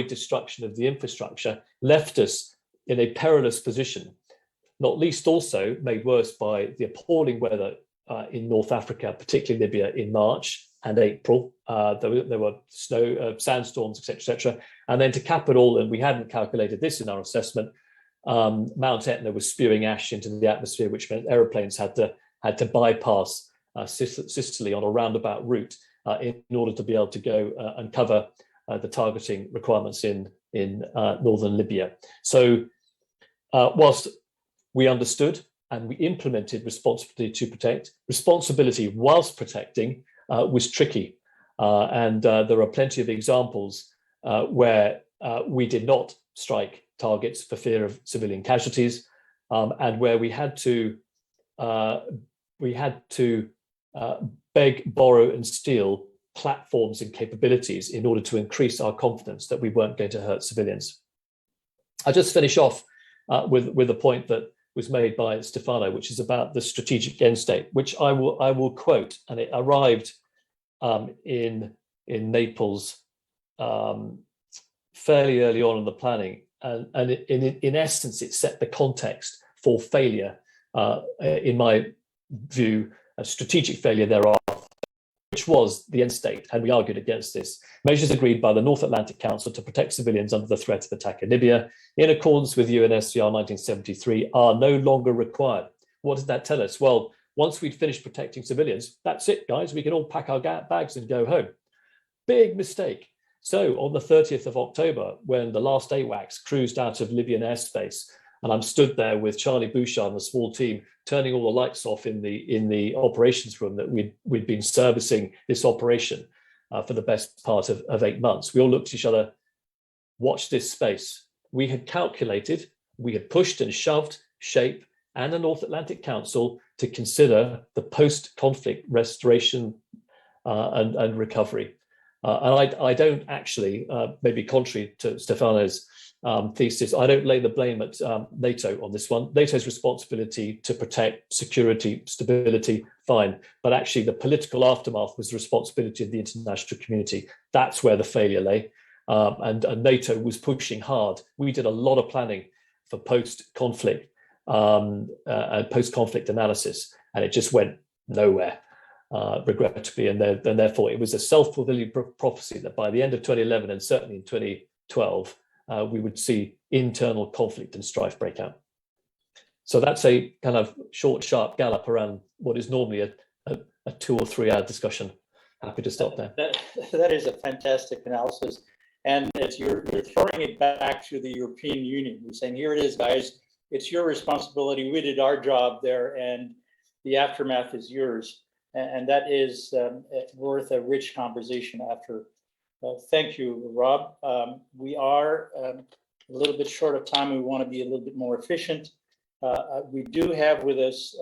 destruction of the infrastructure, left us in a perilous position, not least also made worse by the appalling weather in North Africa, particularly Libya in March and April. There were sandstorms, etc. And then to cap it all, and we hadn't calculated this in our assessment, Mount Etna was spewing ash into the atmosphere, which meant aeroplanes had to bypass Sicily on a roundabout route in order to be able to go and cover the targeting requirements in northern Libya. So whilst we understood and we implemented responsibility to protect, responsibility whilst protecting was tricky. And there are plenty of examples where we did not strike targets for fear of civilian casualties, and where we had to beg, borrow, and steal platforms and capabilities in order to increase our confidence that we weren't going to hurt civilians. I'll just finish off with a point that was made by Stefano, which is about the strategic end state, which I will quote, and it arrived in Naples fairly early on in the planning, and in essence, it set the context for failure, in my view, a strategic failure thereafter, which was the end state, and we argued against this. Measures agreed by the North Atlantic Council to protect civilians under the threat of attack in Libya, in accordance with UNSCR 1973, are no longer required. What did that tell us? Well, once we'd finished protecting civilians, that's it, guys. We can all pack our bags and go home. Big mistake. So on the 30th of October, when the last AWACS cruised out of Libyan airspace, and I'm stood there with Charlie Bouchard and a small team, turning all the lights off in the operations room that we'd been servicing this operation for the best part of 8 months. We all looked at each other, watch this space. We had calculated, we had pushed and shoved SHAPE and the North Atlantic Council to consider the post-conflict restoration and recovery. And I don't actually, maybe contrary to Stefano's thesis, I don't lay the blame at NATO on this one. NATO's responsibility to protect security, stability, fine. But actually the political aftermath was the responsibility of the international community. That's where the failure lay. And NATO was pushing hard. We did a lot of planning for post-conflict and post-conflict analysis, and it just went nowhere. Regrettably, and therefore it was a self-fulfilling prophecy that by the end of 2011 and certainly in 2012, we would see internal conflict and strife break out. So that's a kind of short, sharp gallop around what is normally a 2 or 3 hour discussion. Happy to stop there. That is a fantastic analysis. And you're throwing it back to the European Union. You're saying, here it is, guys. It's your responsibility. We did our job there, and the aftermath is yours. And that is worth a rich conversation after. Thank you, Rob. We are a little bit short of time. We want to be a little bit more efficient. We do have with us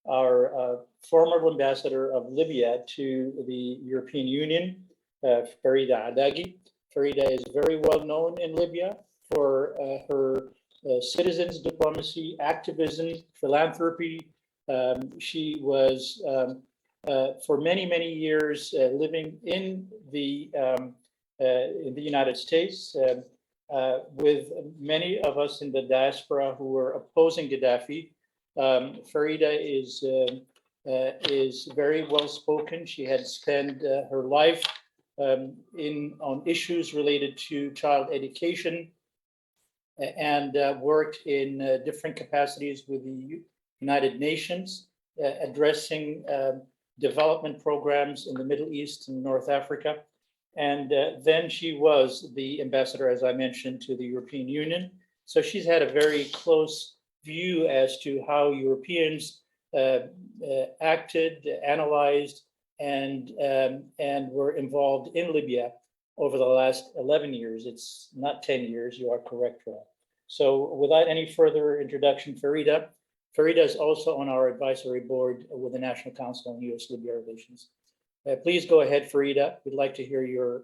our former ambassador of Libya to the European Union, Farida Adagi. Farida is very well known in Libya for her citizens diplomacy, activism, philanthropy. She was for many years living in the United States with many of us in the diaspora who were opposing Gaddafi. Farida is very well spoken. She had spent her life on issues related to child education and worked in different capacities with the United Nations, addressing development programs in the Middle East and North Africa. And then she was the ambassador, as I mentioned, to the European Union. So she's had a very close view as to how Europeans acted, analyzed, and were involved in Libya over the last 11 years. It's not 10 years, you are correct, Rob. So without any further introduction, Farida is also on our advisory board with the National Council on U.S.-Libya Relations. Please go ahead, Farida. We'd like to hear your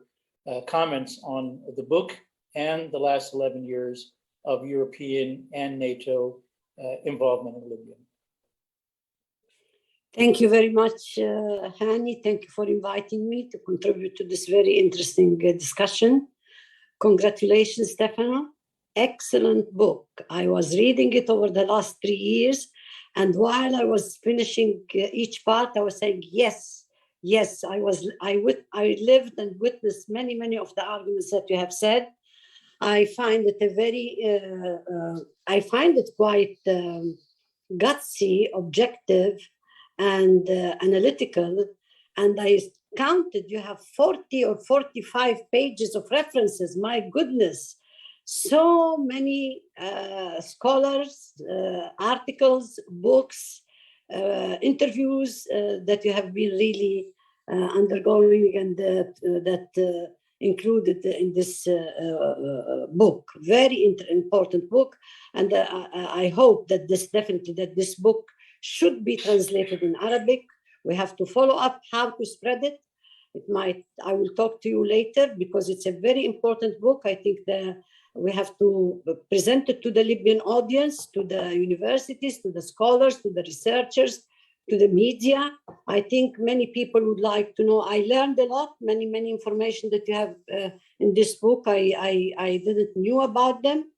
comments on the book and the last 11 years of European and NATO involvement in Libya. Thank you very much, Hani. Thank you for inviting me to contribute to this very interesting discussion. Congratulations, Stefano. Excellent book. I was reading it over the last 3 years, and while I was finishing each part, I was saying, yes, yes, I lived and witnessed many of the arguments that you have said. I find it I find it quite gutsy, objective, and analytical. And I counted, you have 40 or 45 pages of references. My goodness, so many scholars, articles, books, interviews that you have been really undergoing, and that included in this book. Very important book, and I hope that this book should be translated in Arabic. We have to follow up how to spread it. I will talk to you later, because it's a very important book. I think we have to present it to the Libyan audience, to the universities, to the scholars, to the researchers, to the media. I think many people would like to know. I learned a lot, many information that you have in this book. I didn't knew about them.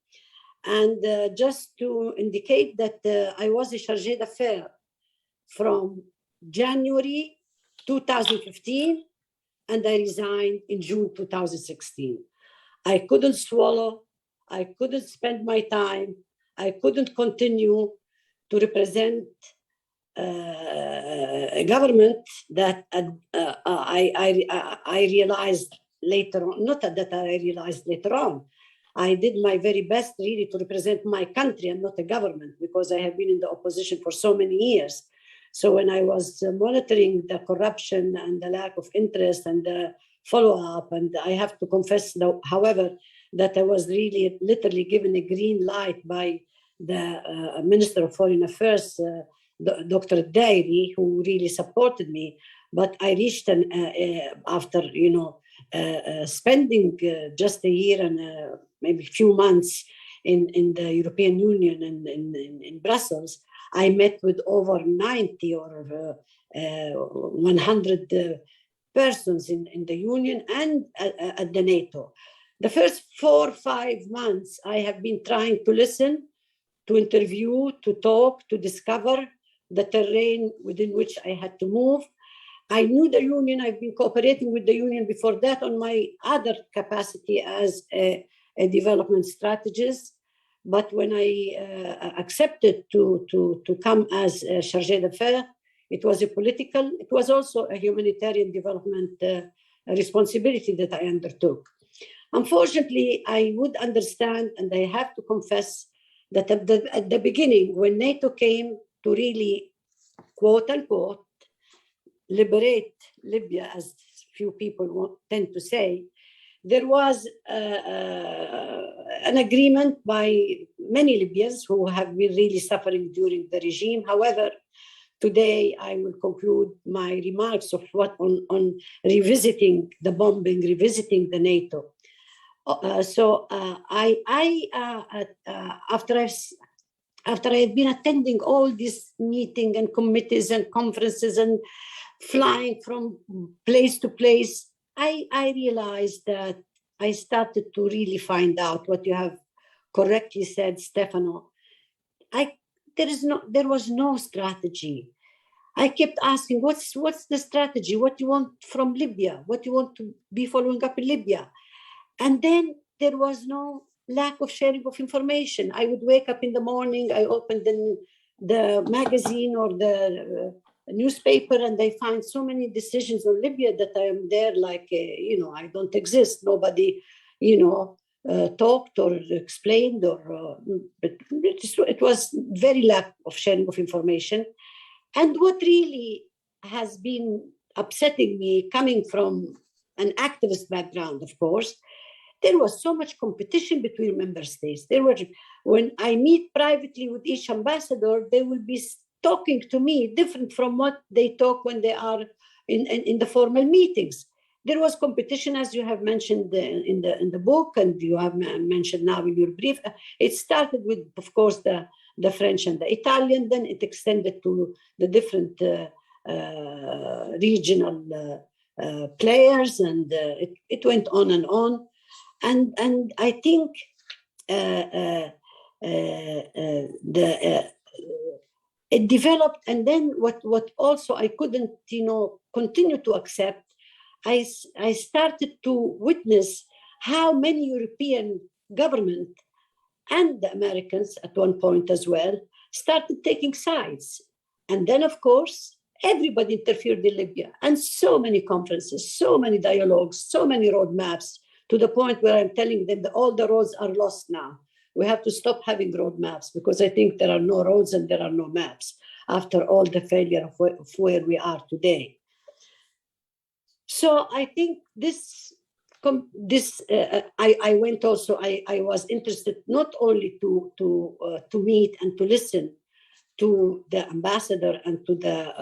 And just to indicate that I was a chargé d'affaires from January 2015, and I resigned in June 2016. I couldn't swallow, I couldn't spend my time, I couldn't continue to represent a government that I realized later on, not that I realized later on, I did my very best really to represent my country and not a government, because I have been in the opposition for so many years. So when I was monitoring the corruption and the lack of interest and the follow-up, and I have to confess, however, that I was really literally given a green light by the Minister of Foreign Affairs, Dr. Dairi, who really supported me. But I reached after spending just a year and maybe a few months in the European Union and in Brussels, I met with over 90 or 100 persons in the Union and at the NATO. The first 4 or 5 months, I have been trying to listen, to interview, to talk, to discover the terrain within which I had to move. I knew the Union. I've been cooperating with the Union before that on my other capacity as a development strategist. But when I accepted to come as a chargé d'affaires, it was a political, it was also a humanitarian development responsibility that I undertook. Unfortunately, I would understand, and I have to confess, that at the beginning, when NATO came to really, quote unquote, liberate Libya, as few people tend to say, there was an agreement by many Libyans who have been really suffering during the regime. However, today I will conclude my remarks of on revisiting the bombing, revisiting the NATO. After I've been attending all these meetings and committees and conferences and flying from place to place, I realized that I started to really find out what you have correctly said, Stefano. There was no strategy. I kept asking, what's the strategy? What you want from Libya? What you want to be following up in Libya? And then there was no lack of sharing of information. I would wake up in the morning, I opened the magazine or the newspaper, and I find so many decisions on Libya that I am there like, I don't exist. Nobody, talked or explained, or it was very lack of sharing of information. And what really has been upsetting me, coming from an activist background, of course, there was so much competition between member states. When I meet privately with each ambassador, they will be talking to me different from what they talk when they are in the formal meetings. There was competition, as you have mentioned in the book, and you have mentioned now in your brief. It started with, of course, the French and the Italian, then it extended to the different regional players, and it went on and on. And I think it developed, and then what also I couldn't, continue to accept. I started to witness how many European government and the Americans at one point as well started taking sides. And then, of course, everybody interfered in Libya, and so many conferences, so many dialogues, so many roadmaps, to the point where I'm telling them that all the roads are lost now. We have to stop having roadmaps, because I think there are no roads and there are no maps after all the failure of where we are today. So I think I went also, I was interested not only to meet and to listen to the ambassador and to the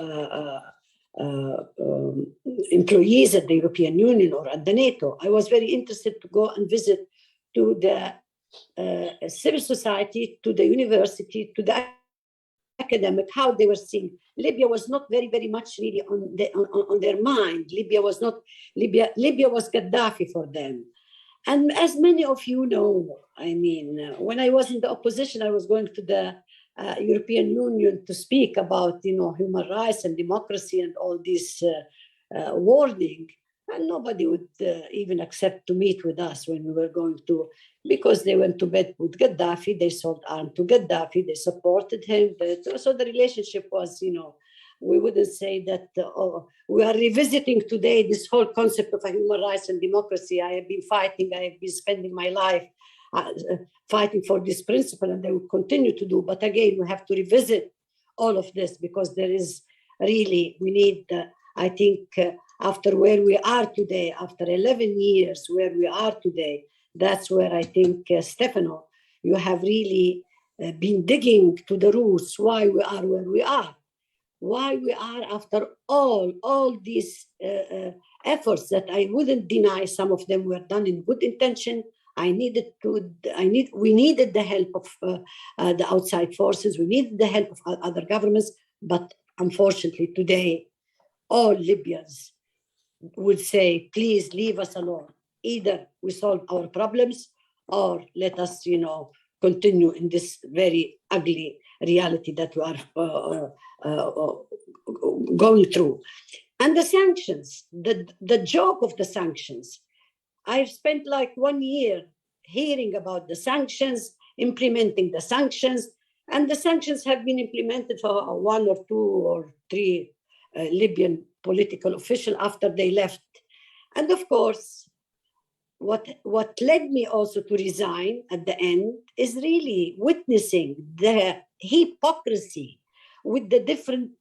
employees at the European Union or at the NATO. I was very interested to go and visit to the civil society, to the university, to the academic, how they were seeing. Libya was not very, very much really on their mind. Libya was Gaddafi for them. And as many of you know, I mean, when I was in the opposition, I was going to the European Union to speak about, human rights and democracy and all this warning. And nobody would even accept to meet with us when we were going to, because they went to bed with Gaddafi, they sold arms to Gaddafi, they supported him. So the relationship was, we wouldn't say that we are revisiting today this whole concept of human rights and democracy. I have been fighting, I have been spending my life fighting for this principle, and they will continue to do. But again, we have to revisit all of this, because there is really, we need, I think, after where we are today, after 11 years, where we are today, that's where I think, Stefano, you have really been digging to the roots, why we are where we are. Why we are, after all these efforts that I wouldn't deny, some of them were done in good intention. We needed the help of the outside forces. We needed the help of other governments. But unfortunately, today, all Libyans would say, please leave us alone. Either we solve our problems, or let us, continue in this very ugly reality that we are going through. And the sanctions, the joke of the sanctions. I've spent like 1 year hearing about the sanctions, implementing the sanctions, and the sanctions have been implemented for 1 or 2 or 3 Libyan political officials after they left. And of course, what led me also to resign at the end is really witnessing the hypocrisy with the different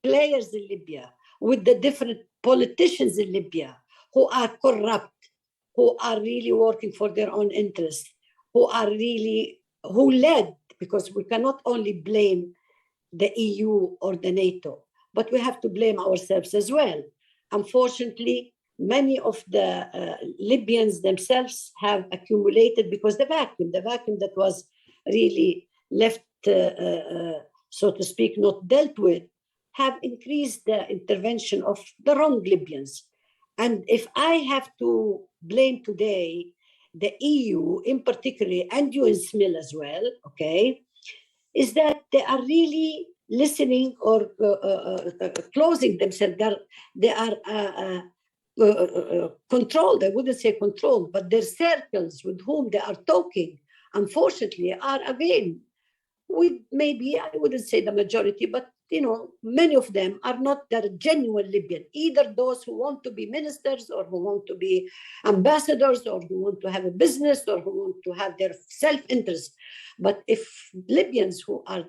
players in Libya, with the different politicians in Libya who are corrupt, who are really working for their own interests, who led, because we cannot only blame the EU or the NATO, but we have to blame ourselves as well. Unfortunately, many of the Libyans themselves have accumulated, because the vacuum that was really left, so to speak, not dealt with, have increased the intervention of the wrong Libyans. And if I have to blame today the EU in particular, and UNSMIL as well, okay, is that they are really listening or closing themselves. They are controlled. I wouldn't say controlled, but their circles with whom they are talking, unfortunately, are again, maybe, I wouldn't say the majority, but many of them are not that genuine Libyan, either those who want to be ministers, or who want to be ambassadors, or who want to have a business, or who want to have their self-interest. But if Libyans who are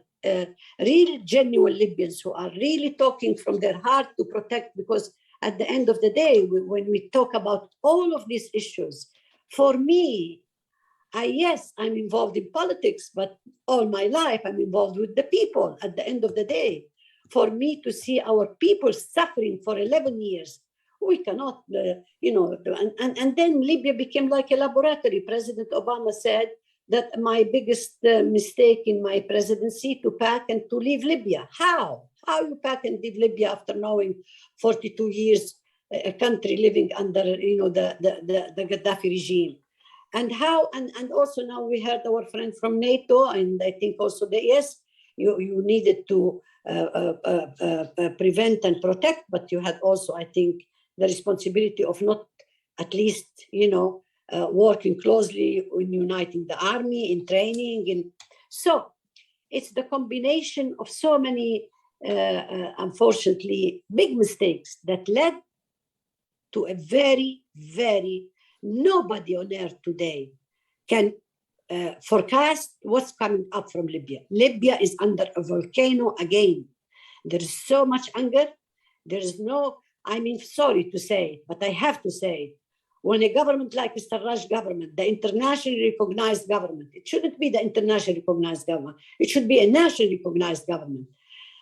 real genuine Libyans, who are really talking from their heart to protect, because at the end of the day, when we talk about all of these issues, for me, I'm involved in politics, but all my life I'm involved with the people at the end of the day. For me to see our people suffering for 11 years, we cannot, and then Libya became like a laboratory. President Obama said that my biggest mistake in my presidency to pack and to leave Libya. How? How you pack and leave Libya after knowing 42 years a country living under, you know, the Gaddafi regime? And how, and also now we heard our friend from NATO, and I think also that yes, you needed to prevent and protect, but you had also, I think, the responsibility of not at least, you know, working closely in uniting the army, in training. And so it's the combination of so many, unfortunately, big mistakes that led to a very, very, nobody on earth today can forecast what's coming up from Libya. Libya is under a volcano again. There is so much anger. There is no, I mean, sorry to say it, but I have to say it. When a government like Mr. Raj government, the internationally recognized government, it shouldn't be the internationally recognized government. It should be a nationally recognized government.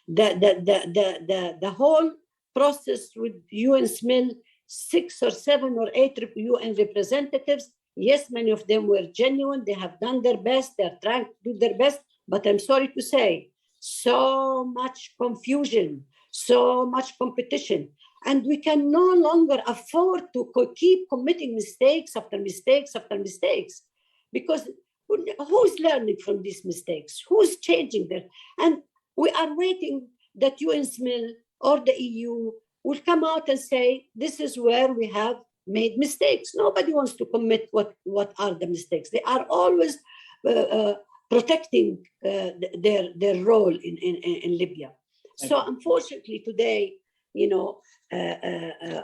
The whole process with UNSMIL, 6 or 7 or 8 UN representatives, yes, many of them were genuine. They have done their best. They're trying to do their best. But I'm sorry to say, so much confusion, so much competition. And we can no longer afford to keep committing mistakes after mistakes after mistakes, because who's learning from these mistakes? Who's changing them? And we are waiting that UNSMIL or the EU will come out and say, this is where we have made mistakes. Nobody wants to commit what are the mistakes. They are always protecting their role in Libya. So unfortunately today, you know,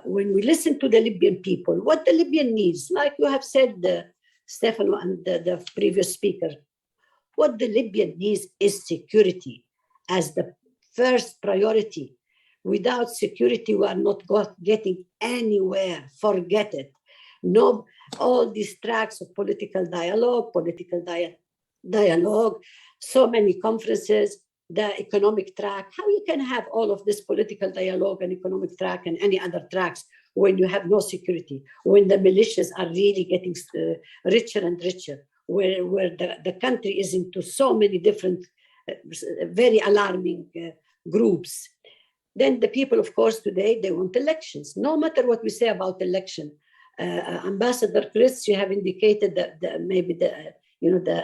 when we listen to the Libyan people, what the Libyan needs, like you have said, Stefano and the previous speaker, what the Libyan needs is security as the first priority. Without security, we are not getting anywhere. Forget it. No, all these tracks of political dialogue, so many conferences, the economic track. How you can have all of this political dialogue and economic track and any other tracks when you have no security, when the militias are really getting richer and richer, where the country is into so many different, very alarming groups. Then the people, of course, today, they want elections. No matter what we say about election, Ambassador Chris, you have indicated that maybe the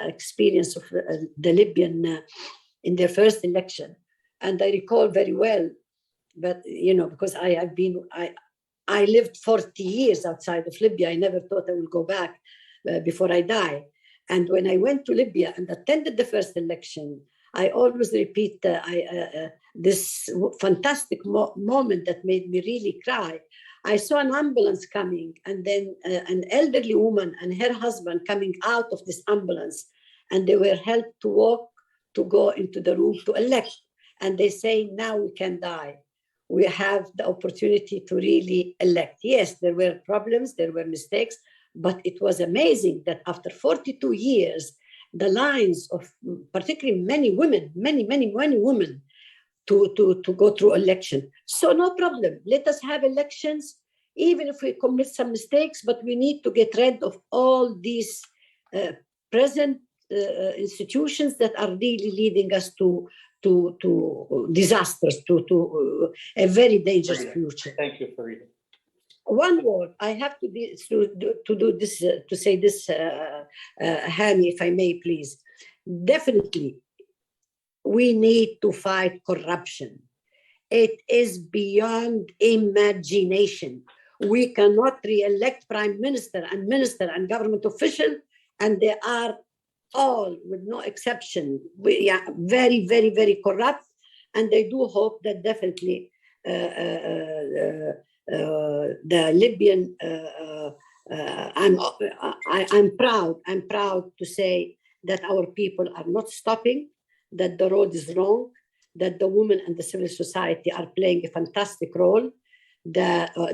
experience of the Libyan in their first election, and I recall very well. But you know, because I lived 40 years outside of Libya. I never thought I would go back before I die. And when I went to Libya and attended the first election, I always repeat this fantastic moment that made me really cry. I saw an ambulance coming, and then an elderly woman and her husband coming out of this ambulance, and they were helped to walk to go into the room to elect. And they say, now we can die. We have the opportunity to really elect. Yes, there were problems, there were mistakes, but it was amazing that after 42 years, the lines of particularly many women, many women to go through election. So no problem, let us have elections, even if we commit some mistakes, but we need to get rid of all these present institutions that are really leading us to disasters, to a very dangerous future. Thank you, Farida. One word I have to do this, to say this, Hani, if I may, please. Definitely, we need to fight corruption. It is beyond imagination. We cannot re-elect prime minister and government official, and they are all, with no exception, very, very, very corrupt. And I do hope that definitely the Libyan, I'm proud to say that our people are not stopping, that the road is long, that the women and the civil society are playing a fantastic role,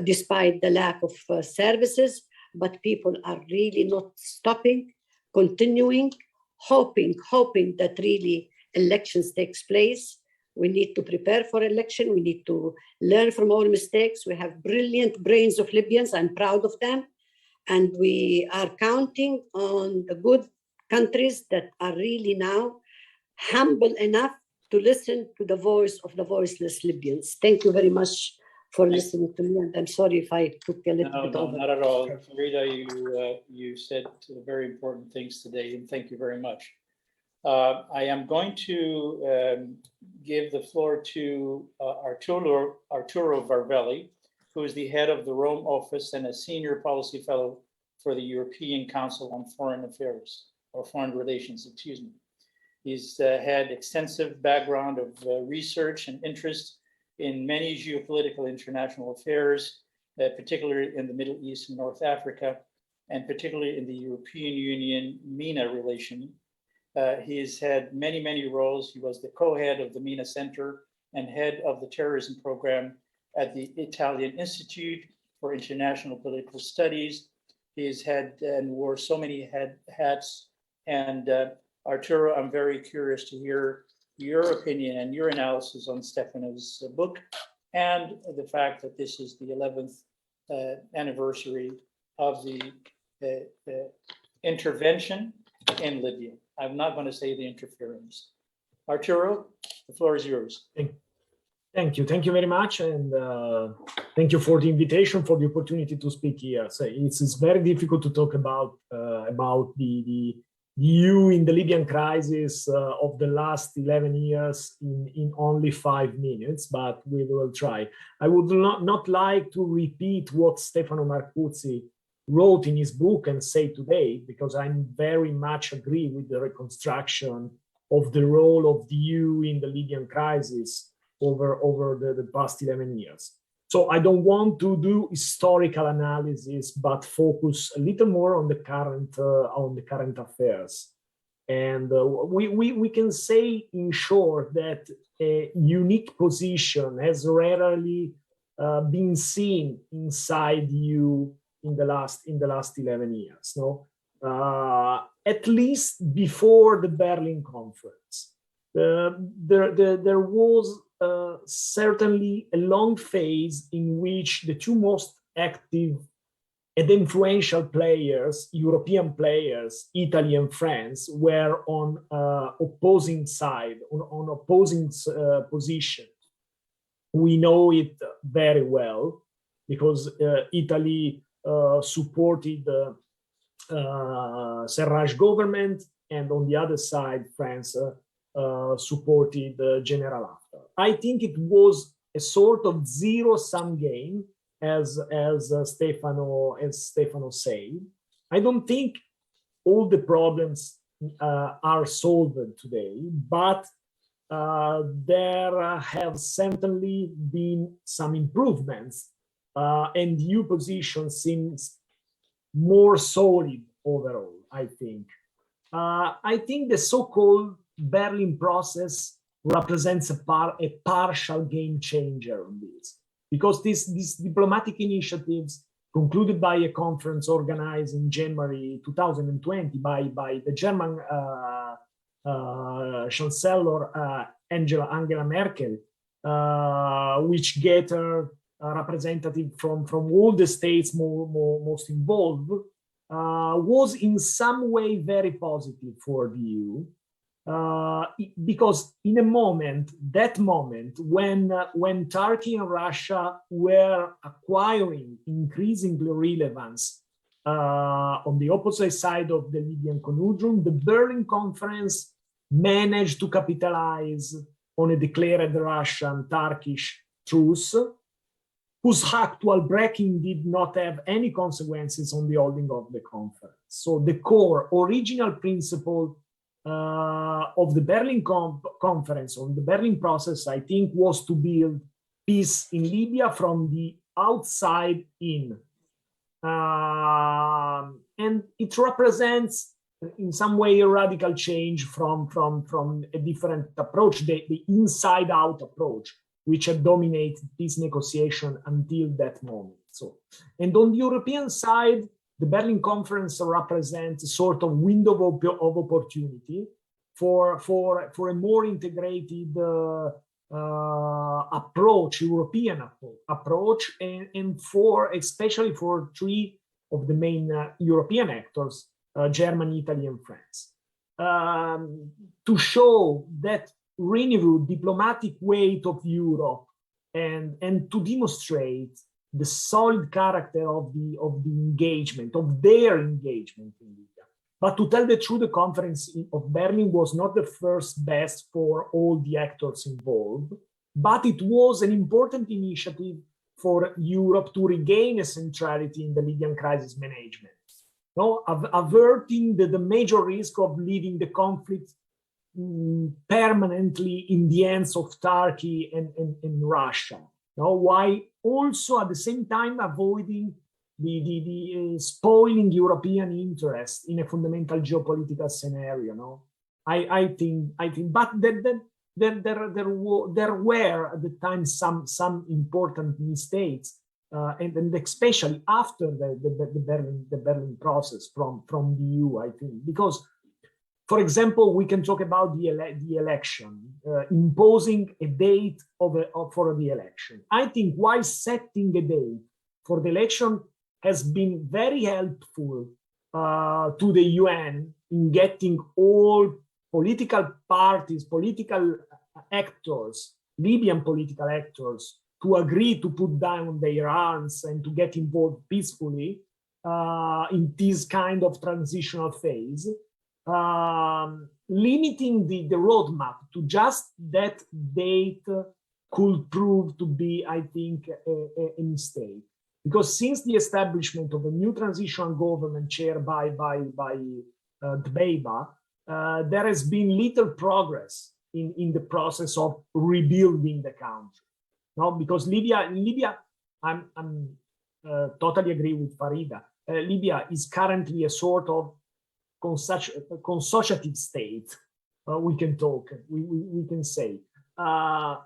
despite the lack of services, but people are really not stopping, continuing, hoping that really elections takes place. We need to prepare for election. We need to learn from our mistakes. We have brilliant brains of Libyans. I'm proud of them. And we are counting on the good countries that are really now humble enough to listen to the voice of the voiceless Libyans. Thank you very much for listening to me, and I'm sorry if I took a little bit over. Not at all. Rita, you said very important things today, and thank you very much. I am going to give the floor to Arturo Varvelli, who is the head of the Rome office and a senior policy fellow for the European Council on Foreign Affairs, or Foreign Relations, excuse me. He's had extensive background of research and interest in many geopolitical international affairs, particularly in the Middle East and North Africa, and particularly in the European Union MENA relation. He has had many roles. He was the co-head of the MENA Center and head of the terrorism program at the Italian Institute for International Political Studies. He has had and wore so many hats. And Arturo, I'm very curious to hear your opinion and your analysis on Stefano's book, and the fact that this is the 11th anniversary of the intervention in Libya. I'm not going to say the interference. Arturo, the floor is yours. Thank you very much, and thank you for the invitation, for the opportunity to speak here. So it's very difficult to talk about the EU in the Libyan crisis of the last 11 years in only 5 minutes, but we will try. I would not like to repeat what Stefano Marcuzzi wrote in his book and say today, because I very much agree with the reconstruction of the role of the EU in the Libyan crisis over the past 11 years. So I don't want to do historical analysis, but focus a little more on the current affairs. And we can say in short that a unique position has rarely been seen inside EU in the last 11 years. No, at least before the Berlin Conference, there was certainly a long phase in which the two most active and influential players, European players, Italy and France, were on opposing side, on opposing position. We know it very well because Italy supported the Serraj government, and on the other side, France supported General Haftar. I think it was a sort of zero-sum game, as Stefano said. I don't think all the problems are solved today, but there have certainly been some improvements, and EU position seems more solid overall, I think. I think the so-called Berlin process represents a partial game changer on this, because these diplomatic initiatives concluded by a conference organized in January 2020 by the German Chancellor Angela Merkel, which gathered representatives from all the states most involved, was in some way very positive for the EU. Because in that moment when Turkey and Russia were acquiring increasing relevance on the opposite side of the Libyan conundrum, the Berlin Conference managed to capitalize on a declared Russian-Turkish truce, whose actual breaking did not have any consequences on the holding of the conference. So the core original principle of the Berlin Conference, on the Berlin process, I think, was to build peace in Libya from the outside in. And it represents, in some way, a radical change from a different approach, the inside-out approach, which had dominated peace negotiation until that moment. So, and on the European side, the Berlin Conference represents a sort of window of opportunity for a more integrated approach, European approach, and especially for 3 of the main European actors, Germany, Italy, and France, to show that renew diplomatic weight of Europe and to demonstrate the solid character of the engagement, of their engagement in Libya. But to tell the truth, the conference of Berlin was not the first best for all the actors involved, but it was an important initiative for Europe to regain a centrality in the Libyan crisis management, averting the major risk of leaving the conflict permanently in the hands of Turkey and Russia. While also at the same time avoiding the spoiling European interest in a fundamental geopolitical scenario. I think, but there were at the time some important mistakes, and especially after the Berlin process from the EU, I think, because, for example, we can talk about the election, imposing a date for the election. I think while setting a date for the election has been very helpful to the UN in getting all political parties, political actors, Libyan political actors, to agree to put down their arms and to get involved peacefully in this kind of transitional phase. Limiting the roadmap to just that date could prove to be, I think, a mistake. Because since the establishment of a new transitional government chaired by Dbeiba, there has been little progress in the process of rebuilding the country. Because Libya, I'm totally agree with Farida. Libya is currently a sort of consociative state. We can say,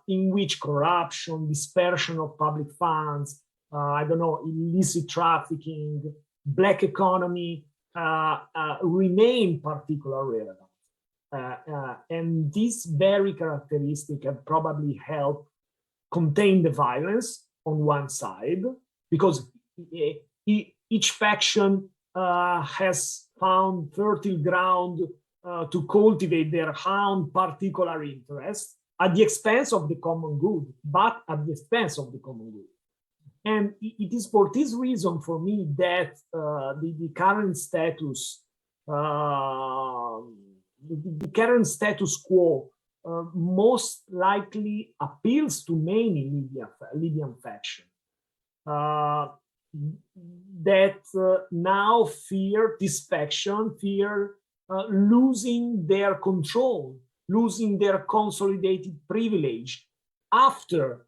in which corruption, dispersion of public funds, illicit trafficking, black economy remain particularly relevant. And this very characteristic have probably helped contain the violence on one side, because each faction has found fertile ground to cultivate their own particular interest at the expense of the common good, but at the expense of the common good. And it is for this reason, for me, that the current status, the current status quo most likely appeals to many Libyan factions that now fear losing their control, losing their consolidated privilege after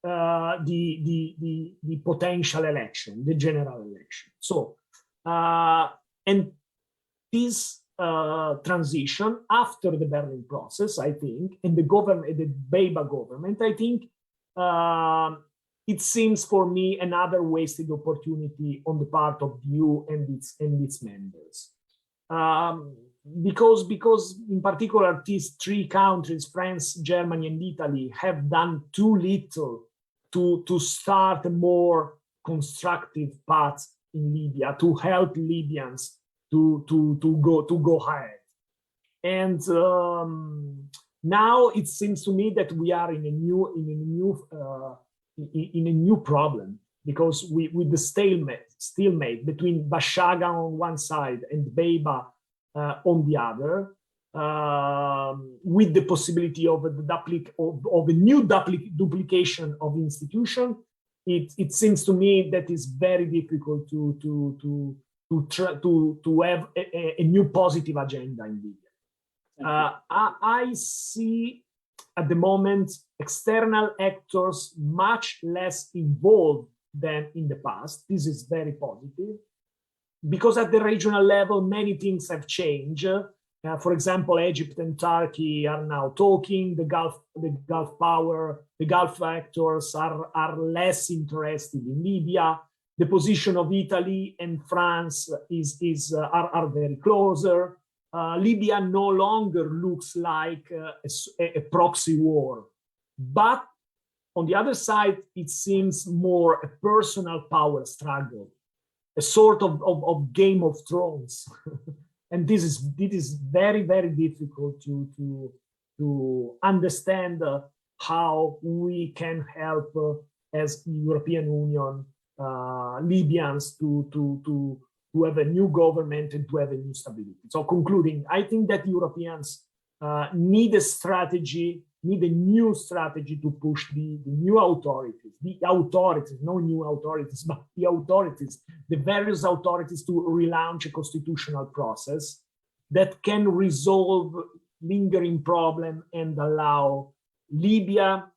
the potential election, the general election. So, and this transition after the Berlin process, I think, and the Dbeiba government, I think it seems for me another wasted opportunity on the part of the EU and its members. Because in particular, these three countries, France, Germany, and Italy, have done too little to start a more constructive path in Libya, to help Libyans to go ahead. And now it seems to me that we are in a new problem, because with the stalemate between Bashaga on one side and Dbeiba on the other, with the possibility of a new duplication of institution, it seems to me that it's very difficult to have a new positive agenda in Libya. I see at the moment external actors much less involved than in the past. This is very positive, because at the regional level, many things have changed. For example, Egypt and Turkey are now talking. The Gulf actors are less interested in Libya. The position of Italy and France are very closer. Libya no longer looks like a proxy war, but on the other side, it seems more a personal power struggle, a sort of Game of Thrones. And this is very, very difficult to to understand how we can help as European Union Libyans to have a new government and to have a new stability. So concluding, I think that Europeans need a strategy, need a new strategy to push the new authorities, no new authorities, but the authorities, the various authorities to relaunch a constitutional process that can resolve lingering problem and allow Libya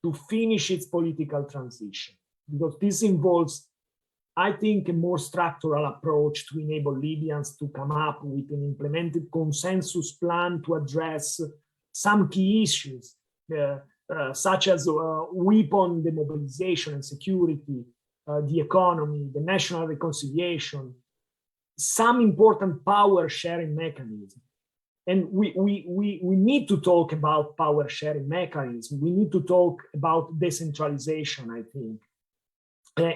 to finish its political transition. Because this involves, I think, a more structural approach to enable Libyans to come up with an implemented consensus plan to address some key issues, such as weapon demobilization and security, the economy, the national reconciliation, some important power sharing mechanism. And we need to talk about power sharing mechanism. We need to talk about decentralization, I think.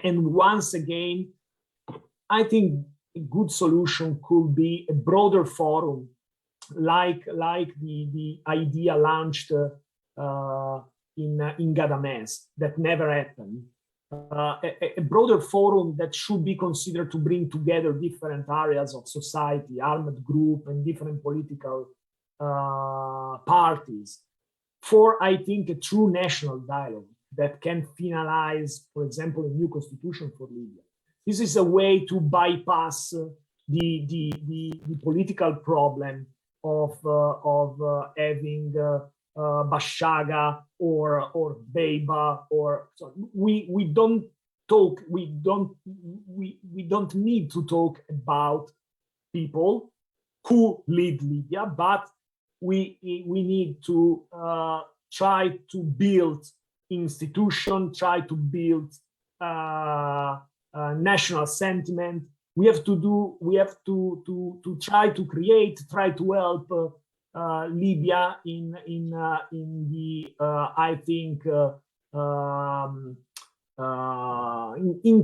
And once again, I think a good solution could be a broader forum, like the idea launched in Gadames that never happened. A broader forum that should be considered to bring together different areas of society, armed group, and different political parties for, I think, a true national dialogue that can finalize, for example, a new constitution for Libya. This is a way to bypass the political problem of having Bashaga or Beiba, or so we don't need to talk about people who lead Libya, but we need to try to build institution, try to build national sentiment. We have to try to help Libya in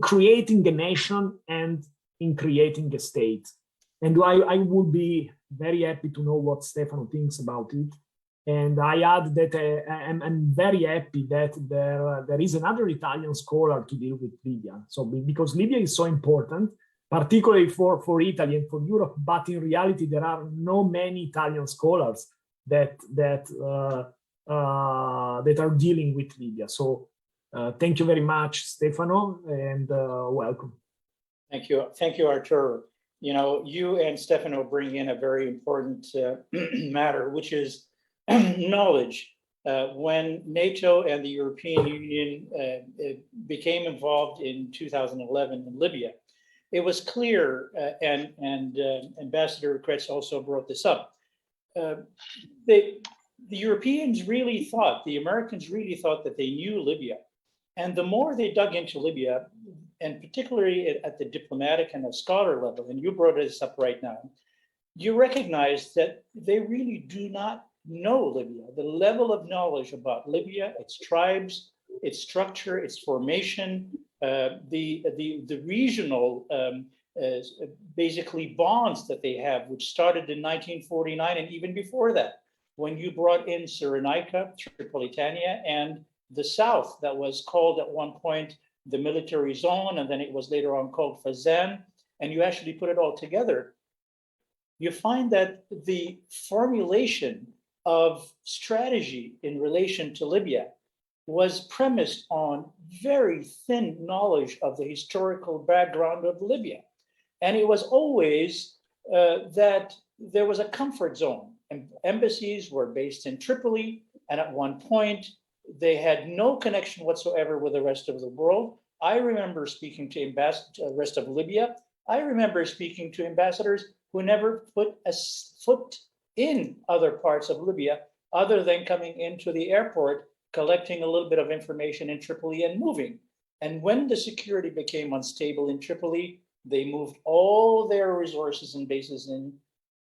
creating a nation and in creating a state. And I would be very happy to know what Stefano thinks about it. And I add that I'm very happy that there is another Italian scholar to deal with Libya. So because Libya is so important, particularly for Italy and for Europe, but in reality there are no many Italian scholars that are dealing with Libya. So thank you very much, Stefano, and welcome. Thank you, Arturo. You know, you and Stefano bring in a very important matter, which is knowledge. When NATO and the European Union became involved in 2011 in Libya, it was clear, and Ambassador Kretz also brought this up, the Europeans really thought, the Americans really thought that they knew Libya. And the more they dug into Libya, and particularly at the diplomatic and the scholar level, and you brought this up right now, you recognize that they really do not know Libya. The level of knowledge about Libya, its tribes, its structure, its formation, the regional basically bonds that they have, which started in 1949 and even before that, when you brought in Cyrenaica, Tripolitania, and the south that was called at one point the military zone, and then it was later on called Fazan, and you actually put it all together, you find that the formulation of strategy in relation to Libya was premised on very thin knowledge of the historical background of Libya. And it was always that there was a comfort zone. And embassies were based in Tripoli, and at one point, they had no connection whatsoever with the rest of the world. I remember speaking to the rest of Libya. I remember speaking to ambassadors who never put a foot in other parts of Libya, other than coming into the airport, collecting a little bit of information in Tripoli and moving. And when the security became unstable in Tripoli, they moved all their resources and bases in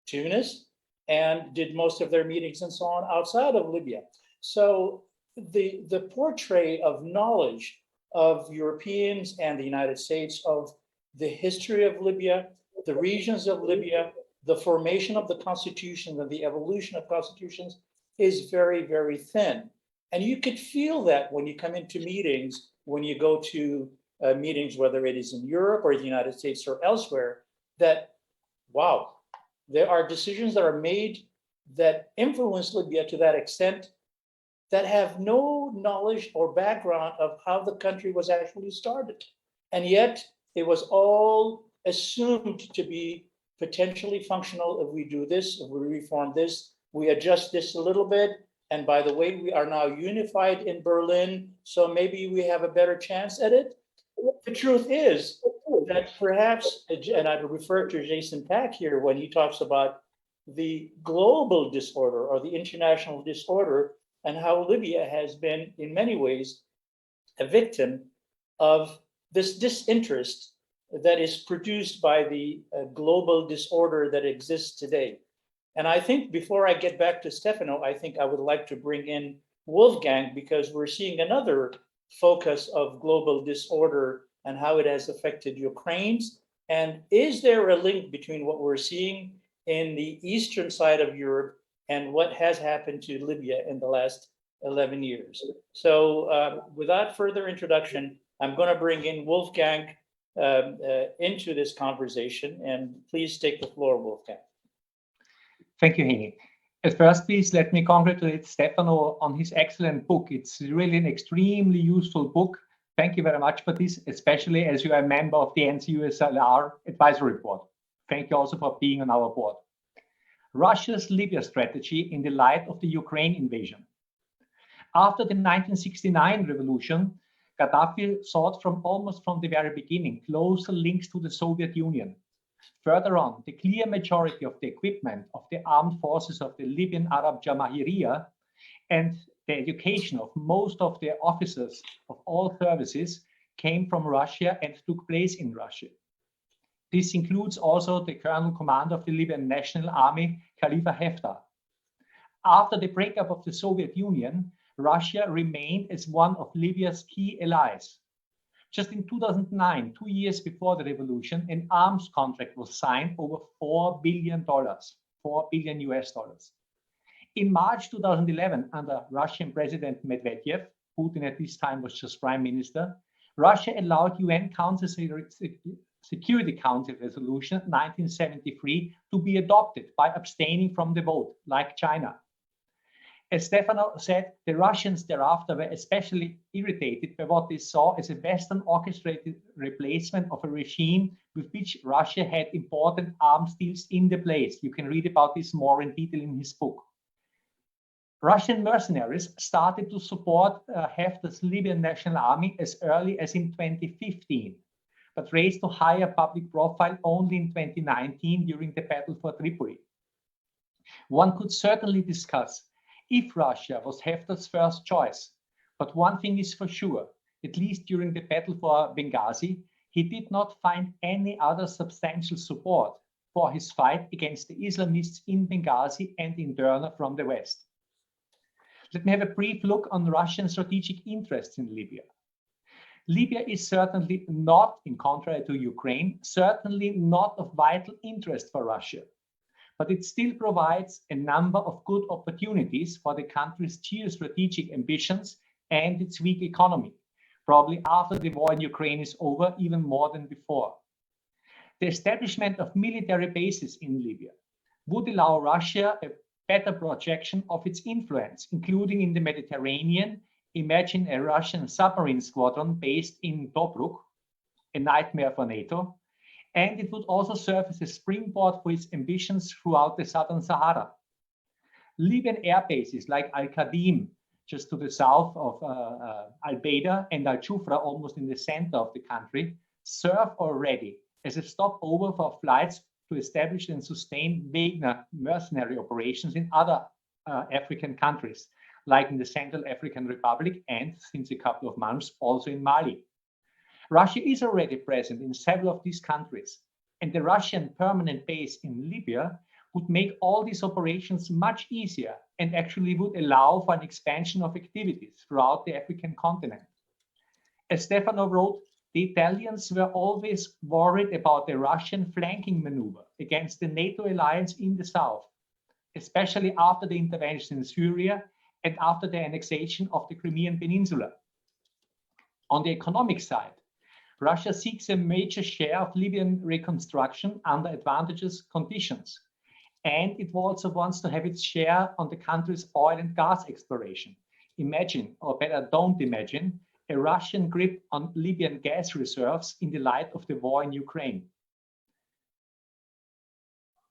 Tunis and did most of their meetings and so on outside of Libya. So the portrait of knowledge of Europeans and the United States of the history of Libya, the regions of Libya, the formation of the constitution and the evolution of constitutions is very, very thin. And you could feel that when you come into meetings, when you go to meetings, whether it is in Europe or the United States or elsewhere, that, wow, there are decisions that are made that influence Libya to that extent that have no knowledge or background of how the country was actually started. And yet it was all assumed to be potentially functional if we do this, if we reform this, we adjust this a little bit. And by the way, we are now unified in Berlin, so maybe we have a better chance at it. The truth is that perhaps, and I refer to Jason Pack here when he talks about the global disorder or the international disorder, and how Libya has been, in many ways, a victim of this disinterest that is produced by the global disorder that exists today. And I think before I get back to Stefano, I think I would like to bring in Wolfgang, because we're seeing another focus of global disorder and how it has affected Ukraine's. And is there a link between what we're seeing in the eastern side of Europe and what has happened to Libya in the last 11 years? So without further introduction, I'm going to bring in Wolfgang into this conversation, and please take the floor, Wolfgang. Thank you, Heini. At first, please let me congratulate Stefano on his excellent book. It's really an extremely useful book. Thank you very much for this, especially as you are a member of the NCUSLR advisory board. Thank you also for being on our board. Russia's Libya strategy in the light of the Ukraine invasion. After the 1969 revolution, Gaddafi sought almost from the very beginning closer links to the Soviet Union. Further on, the clear majority of the equipment of the armed forces of the Libyan Arab Jamahiriya and the education of most of the officers of all services came from Russia and took place in Russia. This includes also the Colonel Commander of the Libyan National Army, Khalifa Haftar. After the breakup of the Soviet Union, Russia remained as one of Libya's key allies. Just in 2009, 2 years before the revolution, an arms contract was signed over $4 billion, $4 billion US. In March 2011, under Russian President Medvedev, Putin at this time was just prime minister, Russia allowed UN Security Council Resolution 1973 to be adopted by abstaining from the vote, like China. As Stefano said, the Russians thereafter were especially irritated by what they saw as a Western orchestrated replacement of a regime with which Russia had important arms deals in the place. You can read about this more in detail in his book. Russian mercenaries started to support Haftar's Libyan National Army as early as in 2015, but raised to higher public profile only in 2019 during the battle for Tripoli. One could certainly discuss if Russia was Haftar's first choice, but one thing is for sure, at least during the battle for Benghazi, he did not find any other substantial support for his fight against the Islamists in Benghazi and in Derna from the West. Let me have a brief look on Russian strategic interests in Libya. Libya is certainly not, in contrary to Ukraine, certainly not of vital interest for Russia, but it still provides a number of good opportunities for the country's geostrategic ambitions and its weak economy, probably after the war in Ukraine is over, even more than before. The establishment of military bases in Libya would allow Russia a better projection of its influence, including in the Mediterranean. Imagine a Russian submarine squadron based in Tobruk, a nightmare for NATO, and it would also serve as a springboard for its ambitions throughout the southern Sahara. Libyan air bases like Al-Qadim, just to the south of Al-Baida, and Al-Jufra, almost in the center of the country, serve already as a stopover for flights to establish and sustain Wagner mercenary operations in other African countries, like in the Central African Republic and, since a couple of months, also in Mali. Russia is already present in several of these countries, and the Russian permanent base in Libya would make all these operations much easier and actually would allow for an expansion of activities throughout the African continent. As Stefano wrote, the Italians were always worried about the Russian flanking maneuver against the NATO alliance in the south. especially after the intervention in Syria and after the annexation of the Crimean Peninsula. On the economic side, Russia seeks a major share of Libyan reconstruction under advantageous conditions. And it also wants to have its share on the country's oil and gas exploration. Imagine, or better, don't imagine, a Russian grip on Libyan gas reserves in the light of the war in Ukraine.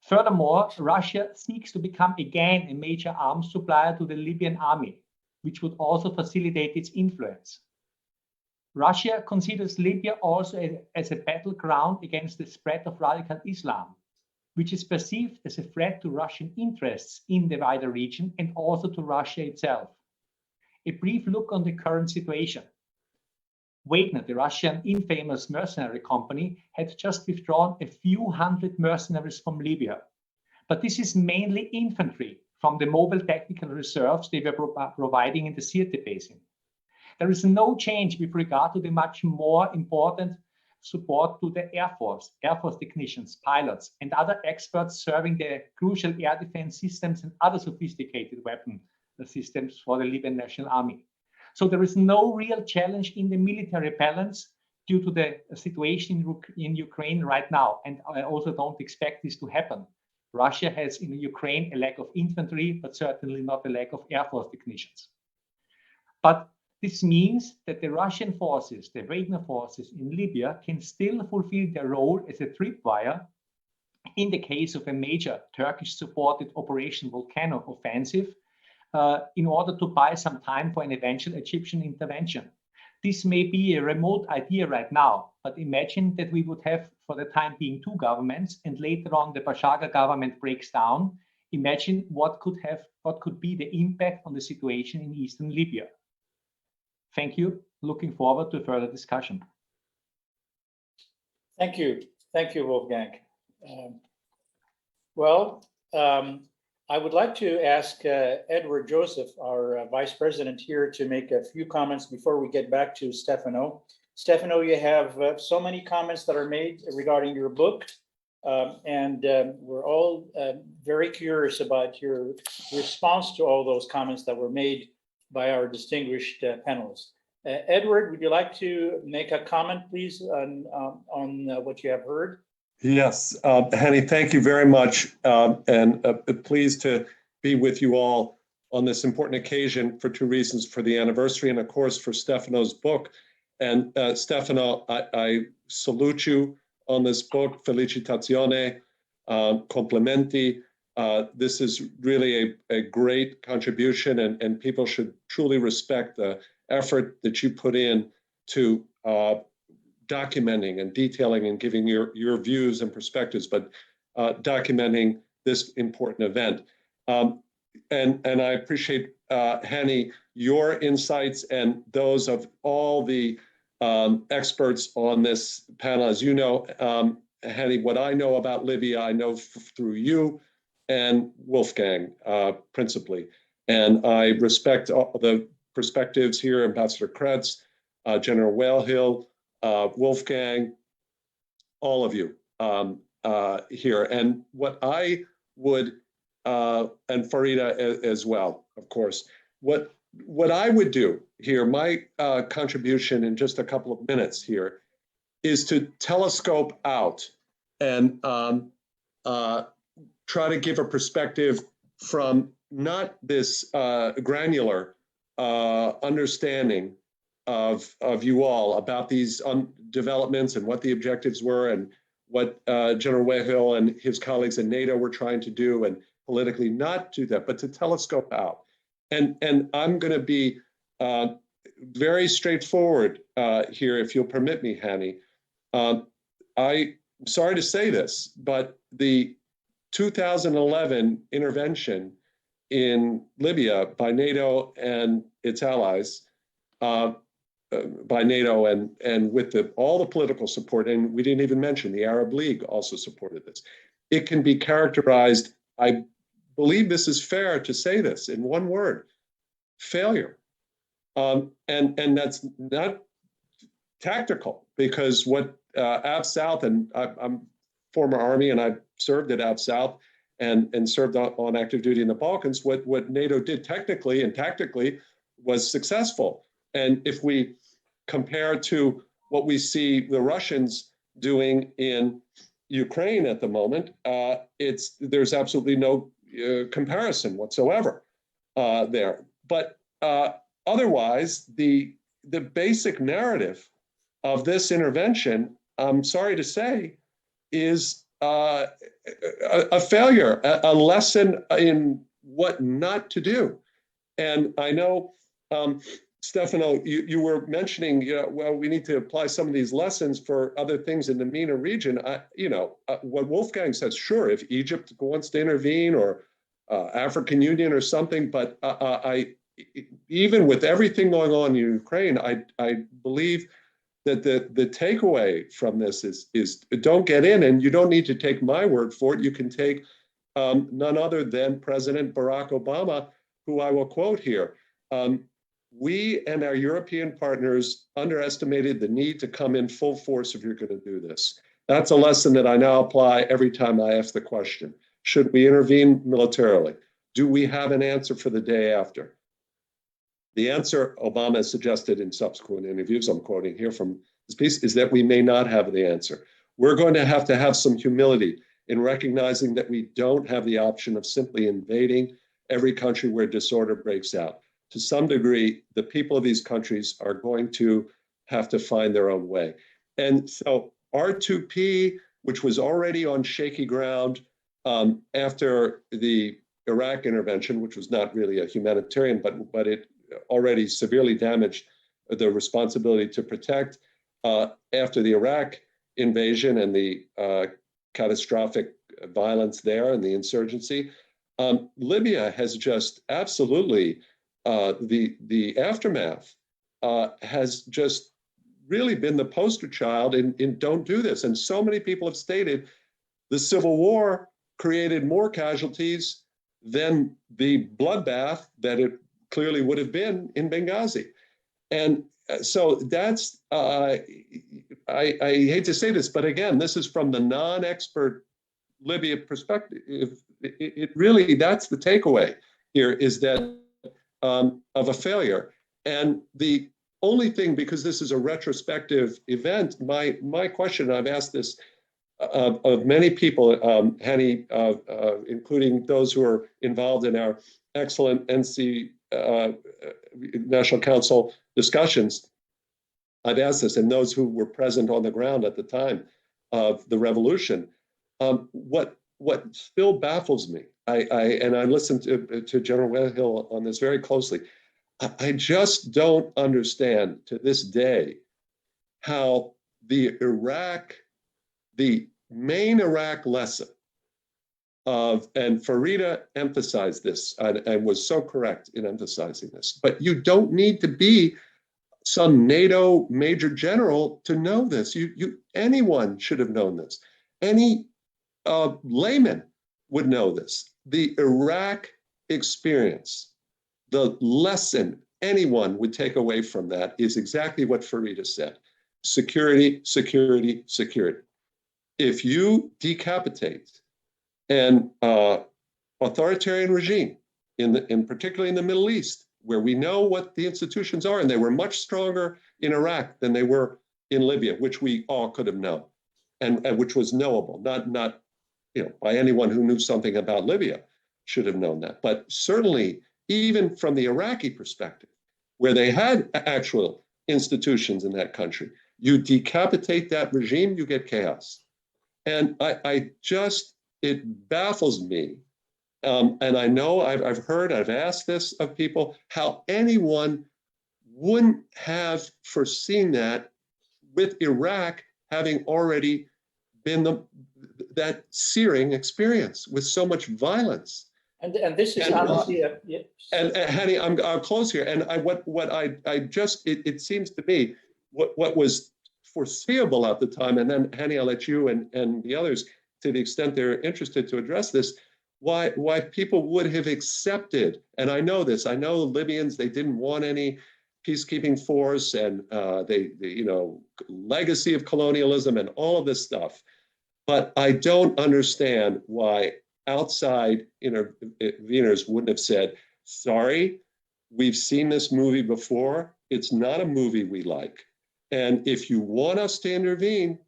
Furthermore, Russia seeks to become again a major arms supplier to the Libyan army, which would also facilitate its influence. Russia considers Libya also as a battleground against the spread of radical Islam, which is perceived as a threat to Russian interests in the wider region and also to Russia itself. A brief look on the current situation. Wagner, the Russian infamous mercenary company, had just withdrawn a few hundred mercenaries from Libya. But this is mainly infantry from the mobile tactical reserves they were providing in the Sirte Basin. There is no change with regard to the much more important support to the Air Force technicians, pilots, and other experts serving the crucial air defense systems and other sophisticated weapon systems for the Libyan National Army. So there is no real challenge in the military balance due to the situation in Ukraine right now. And I also don't expect this to happen. Russia has in Ukraine a lack of infantry, but certainly not a lack of Air Force technicians. But this means that the Russian forces, the Wagner forces in Libya, can still fulfill their role as a tripwire in the case of a major Turkish-supported Operation Volcano offensive in order to buy some time for an eventual Egyptian intervention. This may be a remote idea right now, but imagine that we would have, for the time being, two governments, and later on the Bashar government breaks down. Imagine what could be the impact on the situation in eastern Libya. Thank you. Looking forward to further discussion. Thank you. Thank you, Wolfgang. I would like to ask Edward Joseph, our vice president here, to make a few comments before we get back to Stefano. Stefano, you have so many comments that are made regarding your book, and we're all very curious about your response to all those comments that were made by our distinguished panelists. Edward, would you like to make a comment, please, on what you have heard? Yes, Hani, thank you very much, and pleased to be with you all on this important occasion for two reasons: for the anniversary and, of course, for Stefano's book. And Stefano, I salute you on this book. Felicitazione, complimenti. This is really a great contribution, and people should truly respect the effort that you put in to documenting and detailing and giving your views and perspectives, but documenting this important event. And I appreciate, Hani, your insights and those of all the experts on this panel. As you know, Hani, what I know about Libya, I know through you and Wolfgang, principally. And I respect all the perspectives here, Ambassador Kretz, General Whalehill, Wolfgang, all of you here. And what I would, and Farida as well, of course, what I would do here, my contribution in just a couple of minutes here, is to telescope out and try to give a perspective from not this granular understanding of you all about these developments and what the objectives were and what General Whalehill and his colleagues in NATO were trying to do, and politically not do that, but to telescope out. And I'm going to be very straightforward here, if you'll permit me, Hani. I'm sorry to say this, but the 2011 intervention in Libya by NATO and its allies, by NATO and with all the political support, and we didn't even mention the Arab League also supported this. It can be characterized, I believe this is fair to say this in one word: failure. And that's not tactical, because what Av South, and I'm former Army and I've served at Av South, and served on active duty in the Balkans, what NATO did technically and tactically was successful. And if we compare to what we see the Russians doing in Ukraine at the moment, there's absolutely no comparison whatsoever there. But otherwise, the basic narrative of this intervention, I'm sorry to say, is a failure, a lesson in what not to do. And I know, Stefano, you were mentioning, well, we need to apply some of these lessons for other things in the MENA region. What Wolfgang says, sure, if Egypt wants to intervene or African Union or something, but even with everything going on in Ukraine, I believe that the takeaway from this is don't get in, and you don't need to take my word for it. You can take none other than President Barack Obama, who I will quote here. We and our European partners underestimated the need to come in full force if you're going to do this. That's a lesson that I now apply every time I ask the question. Should we intervene militarily? Do we have an answer for the day after? The answer Obama has suggested in subsequent interviews, I'm quoting here from this piece, is that we may not have the answer. We're going to have some humility in recognizing that we don't have the option of simply invading every country where disorder breaks out. To some degree, the people of these countries are going to have to find their own way. And so R2P, which was already on shaky ground after the Iraq intervention, which was not really a humanitarian, but it already severely damaged the responsibility to protect after the Iraq invasion and the catastrophic violence there and the insurgency. Libya has just absolutely, the aftermath has just really been the poster child in don't do this. And so many people have stated the civil war created more casualties than the bloodbath that it clearly would have been in Benghazi. And so that's, I hate to say this, but again, this is from the non-expert Libya perspective. It really, that's the takeaway here, is that of a failure. And the only thing, because this is a retrospective event, my question, I've asked this of many people, Hani, including those who are involved in our excellent National Council discussions, I've asked this, and those who were present on the ground at the time of the revolution, what still baffles me, and I listened to General Wehill on this very closely, I just don't understand to this day how the main Iraq lesson of, and Farida emphasized this and was so correct in emphasizing this, but you don't need to be some NATO major general to know this. Anyone should have known this. Any layman would know this. The Iraq experience, the lesson anyone would take away from that is exactly what Farida said. Security, security, security. If you decapitate an authoritarian regime, particularly in the Middle East, where we know what the institutions are, and they were much stronger in Iraq than they were in Libya, which we all could have known, and which was knowable, not by anyone who knew something about Libya should have known that. But certainly, even from the Iraqi perspective, where they had actual institutions in that country, you decapitate that regime, you get chaos. And it baffles me. And I know I've asked this of people, how anyone wouldn't have foreseen that with Iraq having already been that searing experience with so much violence. And this is honestly, and Hani, I'll close here. And it seems to me what was foreseeable at the time, and then Hani, I'll let you and the others, to the extent they're interested, to address this, why people would have accepted, and I know this, I know Libyans, they didn't want any peacekeeping force, and they legacy of colonialism and all of this stuff. But I don't understand why outside interveners wouldn't have said, sorry, we've seen this movie before. It's not a movie we like. And if you want us to intervene,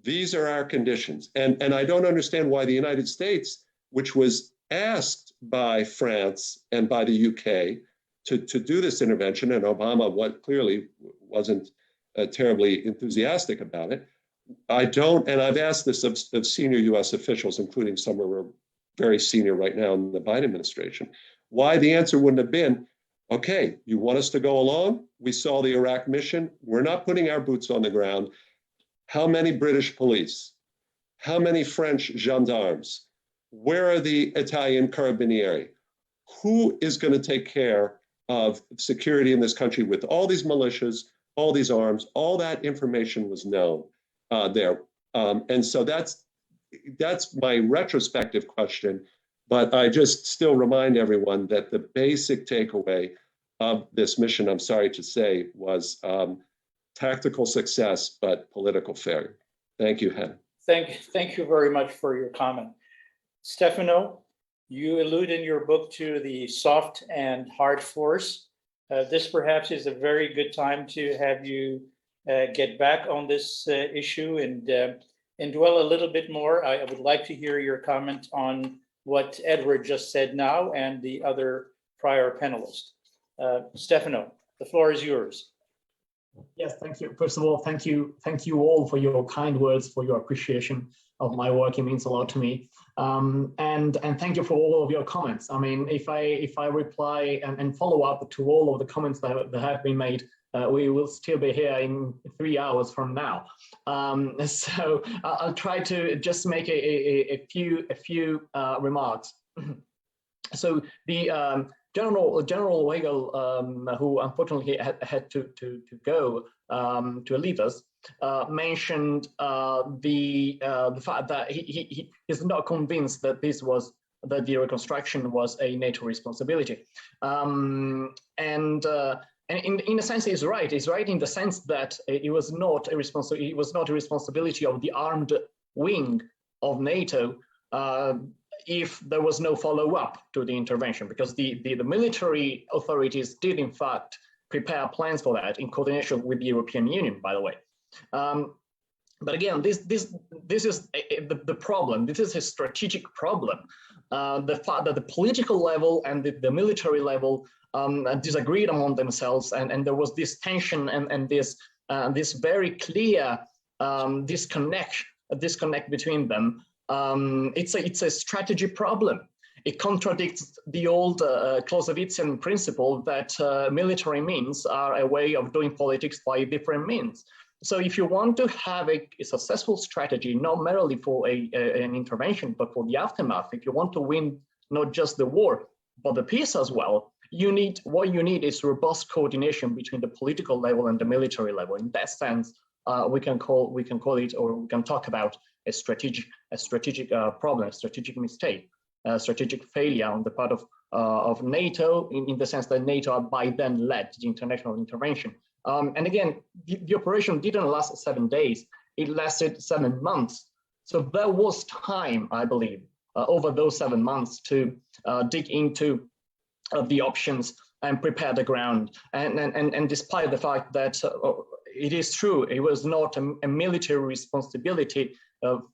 these are our conditions. And I don't understand why the United States, which was asked by France and by the UK to do this intervention, and Obama clearly wasn't terribly enthusiastic about it. And I've asked this of senior US officials, including some who are very senior right now in the Biden administration, why the answer wouldn't have been, okay, you want us to go along? We saw the Iraq mission. We're not putting our boots on the ground. How many British police? How many French gendarmes? Where are the Italian carabinieri? Who is going to take care of security in this country with all these militias, all these arms? All that information was known there. And so that's my retrospective question. But I just still remind everyone that the basic takeaway of this mission, I'm sorry to say, was tactical success, but political failure. Thank you, Hen. Thank you very much for your comment. Stefano, you allude in your book to the soft and hard force. This perhaps is a very good time to have you get back on this issue and dwell a little bit more. I would like to hear your comment on what Edward just said now and the other prior panelists. Stefano, the floor is yours. Yes, thank you. First of all, thank you all for your kind words, for your appreciation of my work. It means a lot to me. And thank you for all of your comments. I mean, if I reply and follow up to all of the comments that have been made, we will still be here in 3 hours from now. So I'll try to just make a few remarks. So the General Weigel, who unfortunately had to go to leave us, mentioned the fact that he is not convinced that the reconstruction was a NATO responsibility, and in a sense he's right. He's right in the sense that it was not a responsibility of the armed wing of NATO if there was no follow-up to the intervention, because the military authorities did in fact prepare plans for that in coordination with the European Union, by the way. But again, this is the problem. This is a strategic problem. The fact that the political level and the military level disagreed among themselves, and there was this tension and this very clear disconnect between them. It's a strategy problem. It contradicts the old Clausewitzian principle that military means are a way of doing politics by different means. So if you want to have a successful strategy, not merely for an intervention, but for the aftermath, if you want to win not just the war, but the peace as well, what you need is robust coordination between the political level and the military level. In that sense, we can call it, or we can talk about a strategic problem, a strategic mistake, a strategic failure on the part of NATO, in the sense that NATO by then led the international intervention. And again, the operation didn't last 7 days; it lasted 7 months. So there was time, I believe, over those 7 months to dig into the options and prepare the ground. And despite the fact that it is true, it was not a military responsibility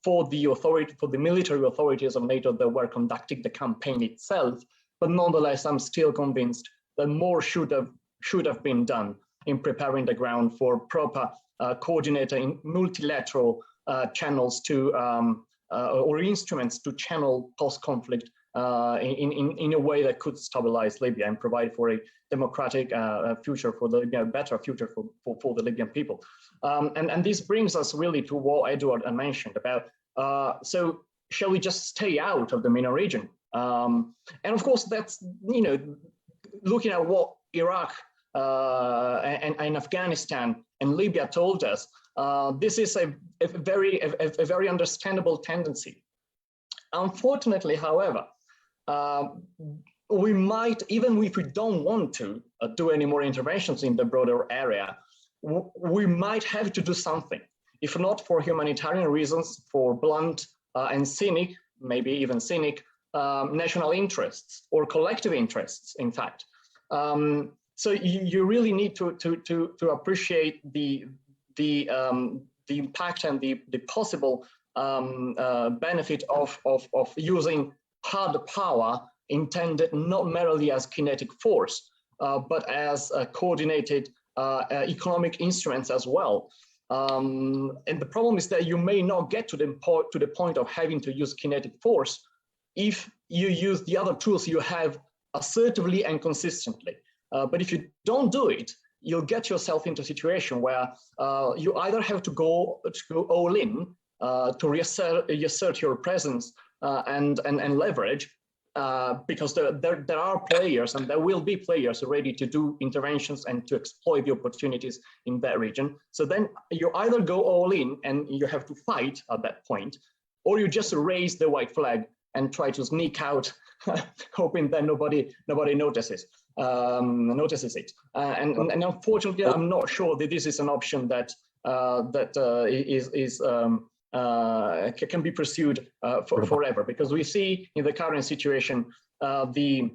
for the military authorities of NATO that were conducting the campaign itself, but nonetheless, I'm still convinced that more should have been done in preparing the ground for proper coordinating multilateral channels or instruments to channel post-conflict in a way that could stabilize Libya and provide for a democratic future for the Libya, better future for the Libyan people. And this brings us really to what Edward mentioned about, so shall we just stay out of the MENA region? And of course, that's, looking at what Iraq and Afghanistan and Libya told us, this is a very understandable tendency. Unfortunately, however, we might, even if we don't want to do any more interventions in the broader area, we might have to do something, if not for humanitarian reasons, for blunt and cynic, maybe even cynic, national interests or collective interests, in fact. So you really need to appreciate the impact and the possible benefit of using hard power intended not merely as kinetic force, but as coordinated economic instruments as well. And the problem is that you may not get to the point of having to use kinetic force if you use the other tools you have assertively and consistently. But if you don't do it, you'll get yourself into a situation where you either have to go all in to reassert your presence and leverage, because there are players and there will be players ready to do interventions and to exploit the opportunities in that region. So then you either go all in and you have to fight at that point, or you just raise the white flag and try to sneak out, hoping that nobody notices it. And unfortunately, I'm not sure that this is an option that can be pursued forever, because we see in the current situation the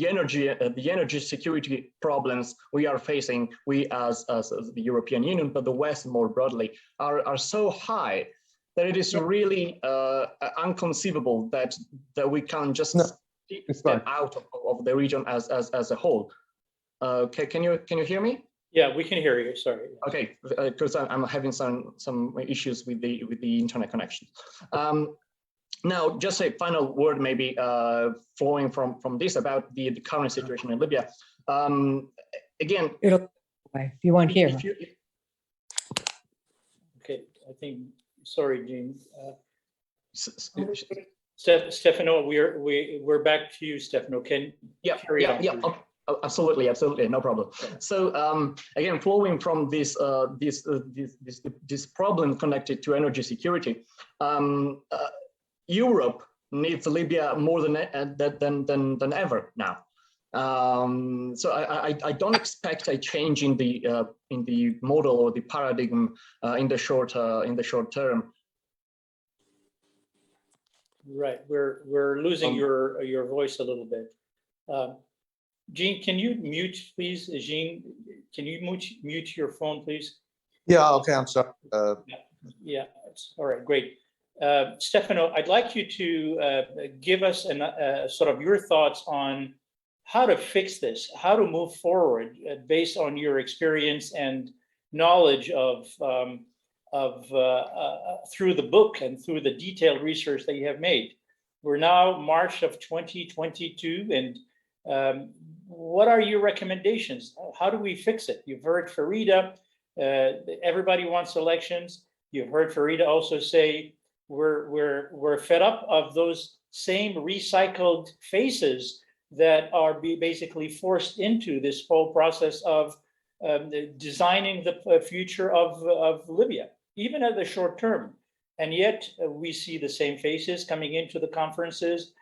energy security problems we are facing, we as the European Union, but the West more broadly, are so high that it is really inconceivable that we can just step out of the region as a whole. Can you hear me? Yeah, we can hear you. Sorry. Okay, because I'm having some issues with the internet connection. Now, just a final word, maybe flowing from this about the current situation in Libya. Again, if you want here. Okay, I think. Sorry, Jean. Stefano, we're back to you, Stefano. Can carry on? Yeah. Absolutely, no problem. So again, flowing from this problem connected to energy security, Europe needs Libya more than ever now. So I don't expect a change in the model or the paradigm in the short term. Right, we're losing your voice a little bit. Jean, can you mute, please? Jean, can you mute your phone, please? Yeah, okay, I'm sorry. Yeah, all right, great. Stefano, I'd like you to give us sort of your thoughts on how to fix this, how to move forward based on your experience and knowledge of through the book and through the detailed research that you have made. We're now March of 2022, and what are your recommendations? How do we fix it? You've heard Farida, everybody wants elections. You've heard Farida also say we're fed up of those same recycled faces that are basically forced into this whole process of designing the future of Libya, even at the short term. And yet we see the same faces coming into the conferences.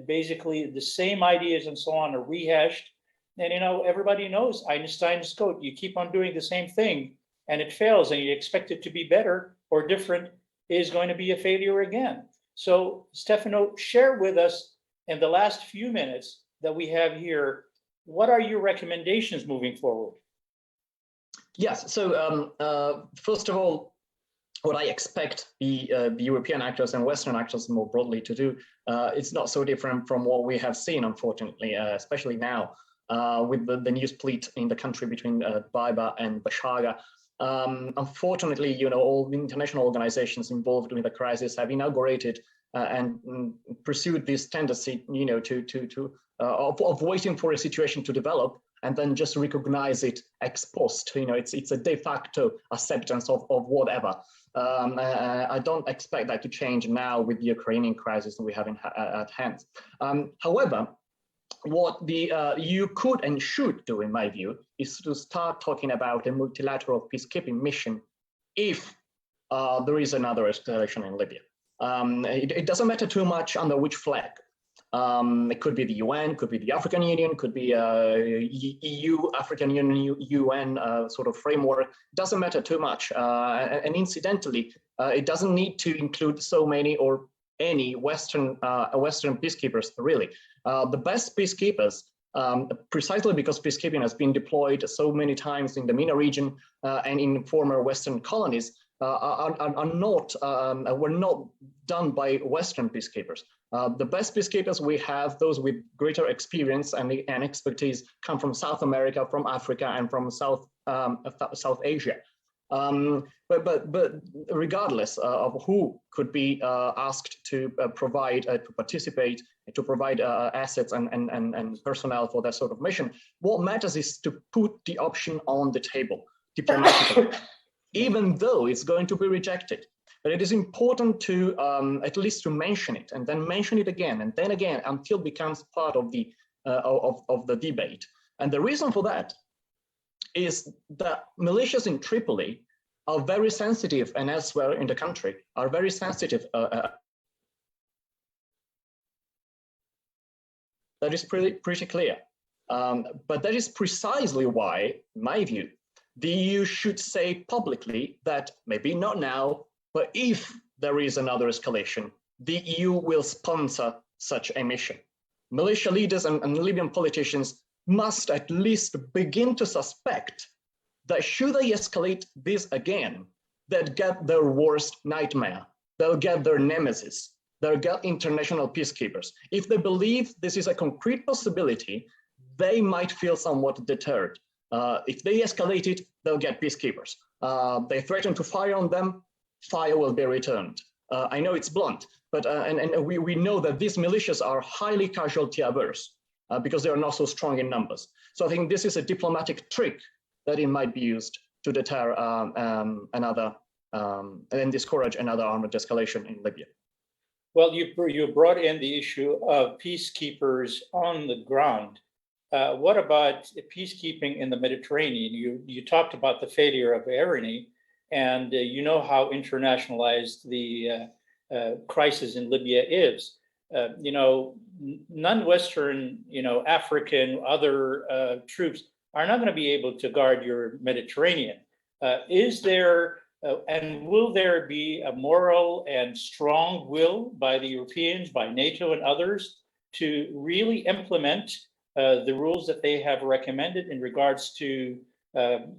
Basically the same ideas and so on are rehashed. And everybody knows Einstein's quote, you keep on doing the same thing and it fails and you expect it to be better or different, is going to be a failure again. So Stefano, share with us in the last few minutes that we have here, what are your recommendations moving forward? Yes, so first of all, what I expect the European actors and Western actors more broadly to do, it's not so different from what we have seen, unfortunately, especially now with the new split in the country between Baiba and Bashaga. Unfortunately, all the international organizations involved with the crisis have inaugurated and pursued this tendency, of waiting for a situation to develop and then just recognize it ex post. It's a de facto acceptance of whatever. I don't expect that to change now with the Ukrainian crisis that we have at hand. However, what the EU could and should do, in my view, is to start talking about a multilateral peacekeeping mission if there is another escalation in Libya. It doesn't matter too much under which flag. It could be the UN, could be the African Union, could be EU, African Union, UN sort of framework. Doesn't matter too much. And incidentally, It doesn't need to include so many or any Western peacekeepers, really. The best peacekeepers, precisely because peacekeeping has been deployed so many times in the MENA region and in former Western colonies, were not done by Western peacekeepers. The best peacekeepers we have, those with greater experience and expertise, come from South America, from Africa, and from South Asia. But regardless of who could be asked to provide, to participate, to provide assets and personnel for that sort of mission, what matters is to put the option on the table diplomatically, even though it's going to be rejected. But it is important to at least to mention it, and then mention it again, and then again, until it becomes part of the debate. And the reason for that is that militias in Tripoli are very sensitive, and elsewhere in the country are very sensitive. That is pretty clear. But that is precisely why, in my view, the EU should say publicly that maybe not now, but if there is another escalation, the EU will sponsor such a mission. Militia leaders and Libyan politicians must at least begin to suspect that should they escalate this again, they'll get their worst nightmare, they'll get their nemesis, they'll get international peacekeepers. If they believe this is a concrete possibility, they might feel somewhat deterred. If they escalate it, they'll get peacekeepers. They threaten to fire on them, fire will be returned. I know it's blunt, but we know that these militias are highly casualty averse because they are not so strong in numbers. So I think this is a diplomatic trick that it might be used to deter and discourage another armed escalation in Libya. Well, you brought in the issue of peacekeepers on the ground. What about peacekeeping in the Mediterranean? You talked about the failure of Irene, and you know how internationalized the crisis in Libya is. Non-Western, African, other troops are not going to be able to guard your Mediterranean. Is there and will there be a moral and strong will by the Europeans, by NATO and others to really implement the rules that they have recommended in regards to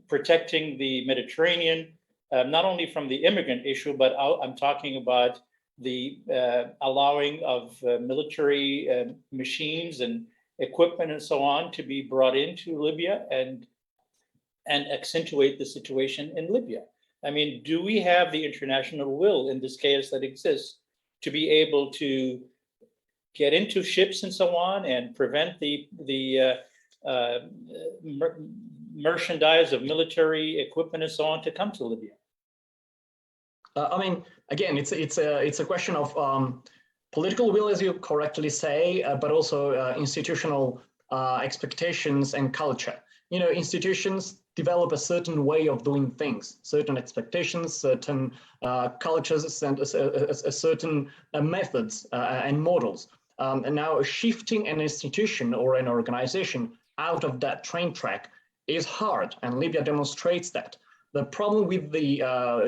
protecting the Mediterranean, not only from the immigrant issue, but I'm talking about the allowing of military machines and equipment and so on to be brought into Libya and accentuate the situation in Libya? I mean, do we have the international will in this chaos that exists to be able to get into ships and so on and prevent the merchandise of military equipment and so on to come to Libya? I mean, again, it's a question of political will, as you correctly say, but also institutional expectations and culture. Institutions develop a certain way of doing things, certain expectations, certain cultures, and certain methods and models. And now shifting an institution or an organization out of that train track is hard, and Libya demonstrates that. The problem with the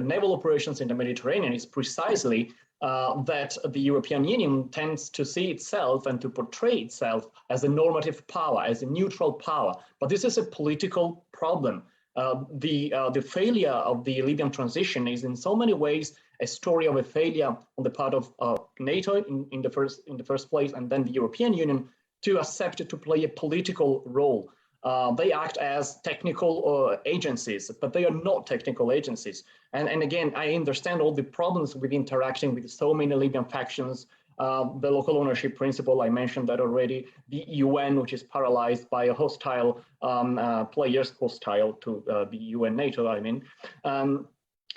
naval operations in the Mediterranean is precisely that the European Union tends to see itself and to portray itself as a normative power, as a neutral power. But this is a political problem. The failure of the Libyan transition is in so many ways a story of a failure on the part of NATO in the first place, and then the European Union to accept to play a political role. They act as technical agencies, but they are not technical agencies. And again, I understand all the problems with interacting with so many Libyan factions, the local ownership principle, I mentioned that already, the UN, which is paralyzed by a hostile players, hostile to the UN, NATO, I mean.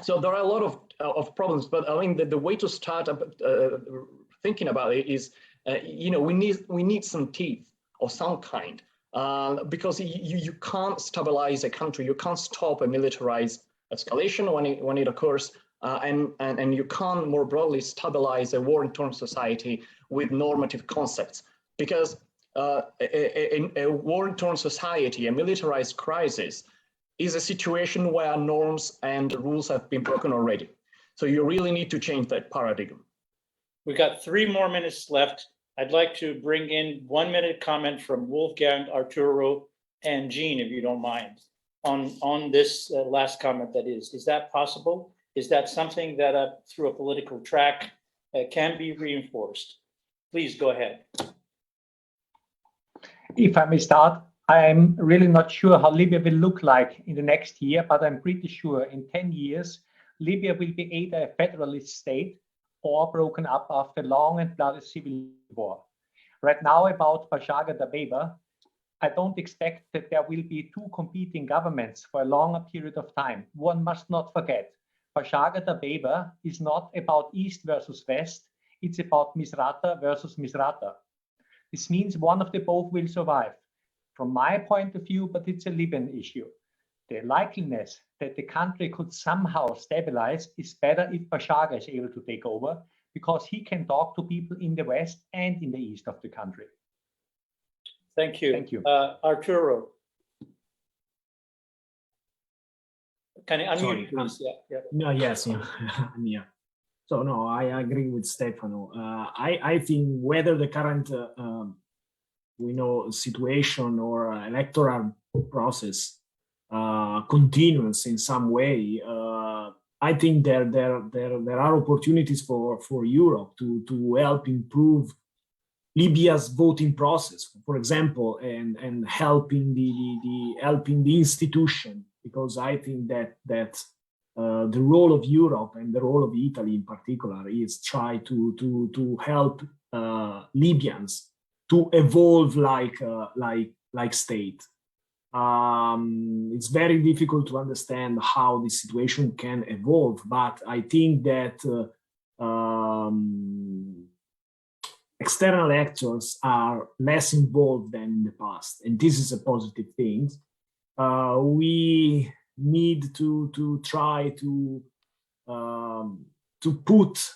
So there are a lot of problems, but I mean, the way to start thinking about it is, we need some teeth of some kind. Because you can't stabilize a country, you can't stop a militarized escalation when it occurs, and you can't more broadly stabilize a war-torn society with normative concepts. Because a war-torn society, a militarized crisis, is a situation where norms and rules have been broken already. So you really need to change that paradigm. We've got 3 more minutes left. I'd like to bring in 1-minute comment from Wolfgang, Arturo, and Jean, if you don't mind, on this last comment. That is that possible? Is that something that through a political track can be reinforced? Please go ahead. If I may start, I'm really not sure how Libya will look like in the next year, but I'm pretty sure in 10 years, Libya will be either a federalist state or broken up after long and bloody civil war. Right now, about Bashar al-Assad, I don't expect that there will be 2 competing governments for a longer period of time. One must not forget, Bashar al-Assad is not about East versus West, it's about Misrata versus Misrata. This means one of the both will survive. From my point of view, but it's a Libyan issue. The likeliness that the country could somehow stabilize is better if Bashar is able to take over, because he can talk to people in the West and in the East of the country. Thank you. Thank you. Arturo. Can I Sorry, unmute, please? Yeah. No, yes, yeah. Yeah. So no, I agree with Stefano. I think whether the current situation or electoral process continues in some way, I think there are opportunities for Europe to help improve Libya's voting process, for example, and helping the institution, because I think that the role of Europe and the role of Italy in particular is try to help Libyans to evolve like state. It's very difficult to understand how the situation can evolve, but I think that external actors are less involved than in the past, and this is a positive thing. We need to try to put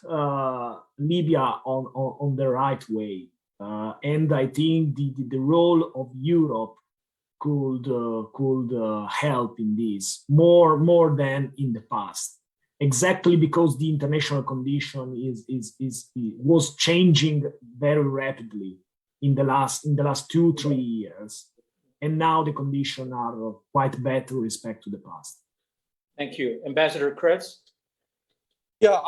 Libya on the right way, and I think the role of Europe could help in this more than in the past. Exactly because the international condition was changing very rapidly in the last 2-3 years, and now the conditions are quite better with respect to the past. Thank you, Ambassador Kretz. Yeah,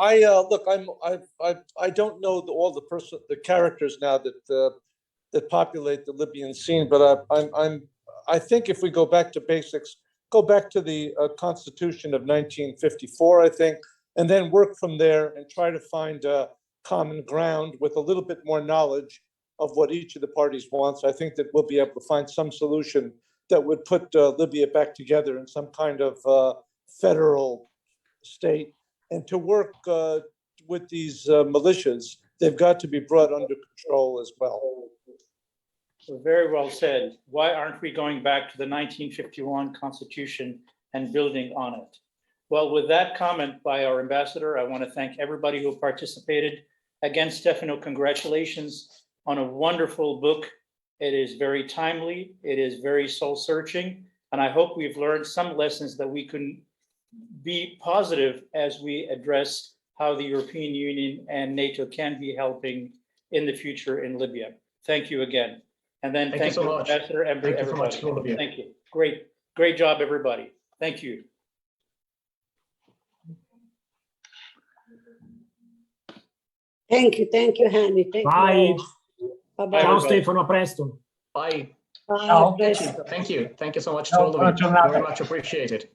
look. I don't know all the characters now that populate the Libyan scene, but I think if we go back to basics, go back to the Constitution of 1954, I think, and then work from there and try to find common ground with a little bit more knowledge of what each of the parties wants. I think that we'll be able to find some solution that would put Libya back together in some kind of federal state. And to work with these militias, they've got to be brought under control as well. So very well said. Why aren't we going back to the 1951 Constitution and building on it? Well, with that comment by our ambassador, I want to thank everybody who participated. Again, Stefano, congratulations on a wonderful book. It is very timely. It is very soul-searching. And I hope we've learned some lessons that we can be positive as we address how the European Union and NATO can be helping in the future in Libya. Thank you again. And then thank you so much, Ambassador, and everybody. So much, thank you. Great job, everybody. Thank you. Thank you, Hani. Bye. Bye-bye. Ciao Stefano, a presto. Bye. Bye. Ciao. Thank you so much to all of you. Very much appreciated.